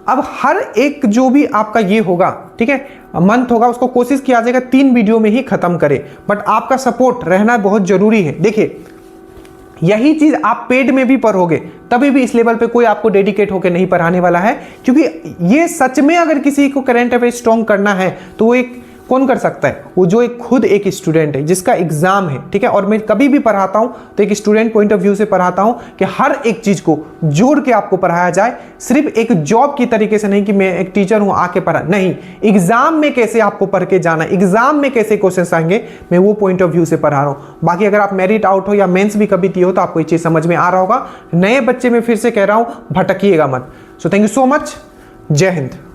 अब हर एक जो भी आपका ये होगा, ठीक है, मंथ होगा, उसको कोशिश किया जाएगा 3 वीडियो में ही खत्म करें, बट आपका सपोर्ट रहना बहुत जरूरी है। देखिए, यही चीज आप पेड में भी पढ़ोगे तभी भी इस लेवल पे कोई आपको डेडिकेट होकर नहीं पढ़ाने वाला है, क्योंकि ये सच में अगर किसी को करंट अफेयर स्ट्रॉन्ग करना है तो वो एक कौन कर सकता है? वो जो एक खुद एक स्टूडेंट है जिसका एग्जाम है, ठीक है। और मैं कभी भी पढ़ाता हूं तो एक स्टूडेंट पॉइंट ऑफ व्यू से पढ़ाता हूं कि हर एक चीज को जोड़ के आपको पढ़ाया जाए, सिर्फ एक जॉब की तरीके से नहीं कि मैं एक टीचर हूं आके पढ़ा, नहीं, एग्जाम में कैसे आपको पढ़ के जाना, एग्जाम में कैसे क्वेश्चन आएंगे, मैं वो पॉइंट ऑफ व्यू से पढ़ा रहा हूं। बाकी अगर आप मेरिट आउट हो या मेंस भी कभी दिए हो तो आपको ये चीज समझ में आ रहा होगा। नए बच्चे में फिर से कह रहा हूं, भटकिएगा मत। So thank you so much. जय हिंद।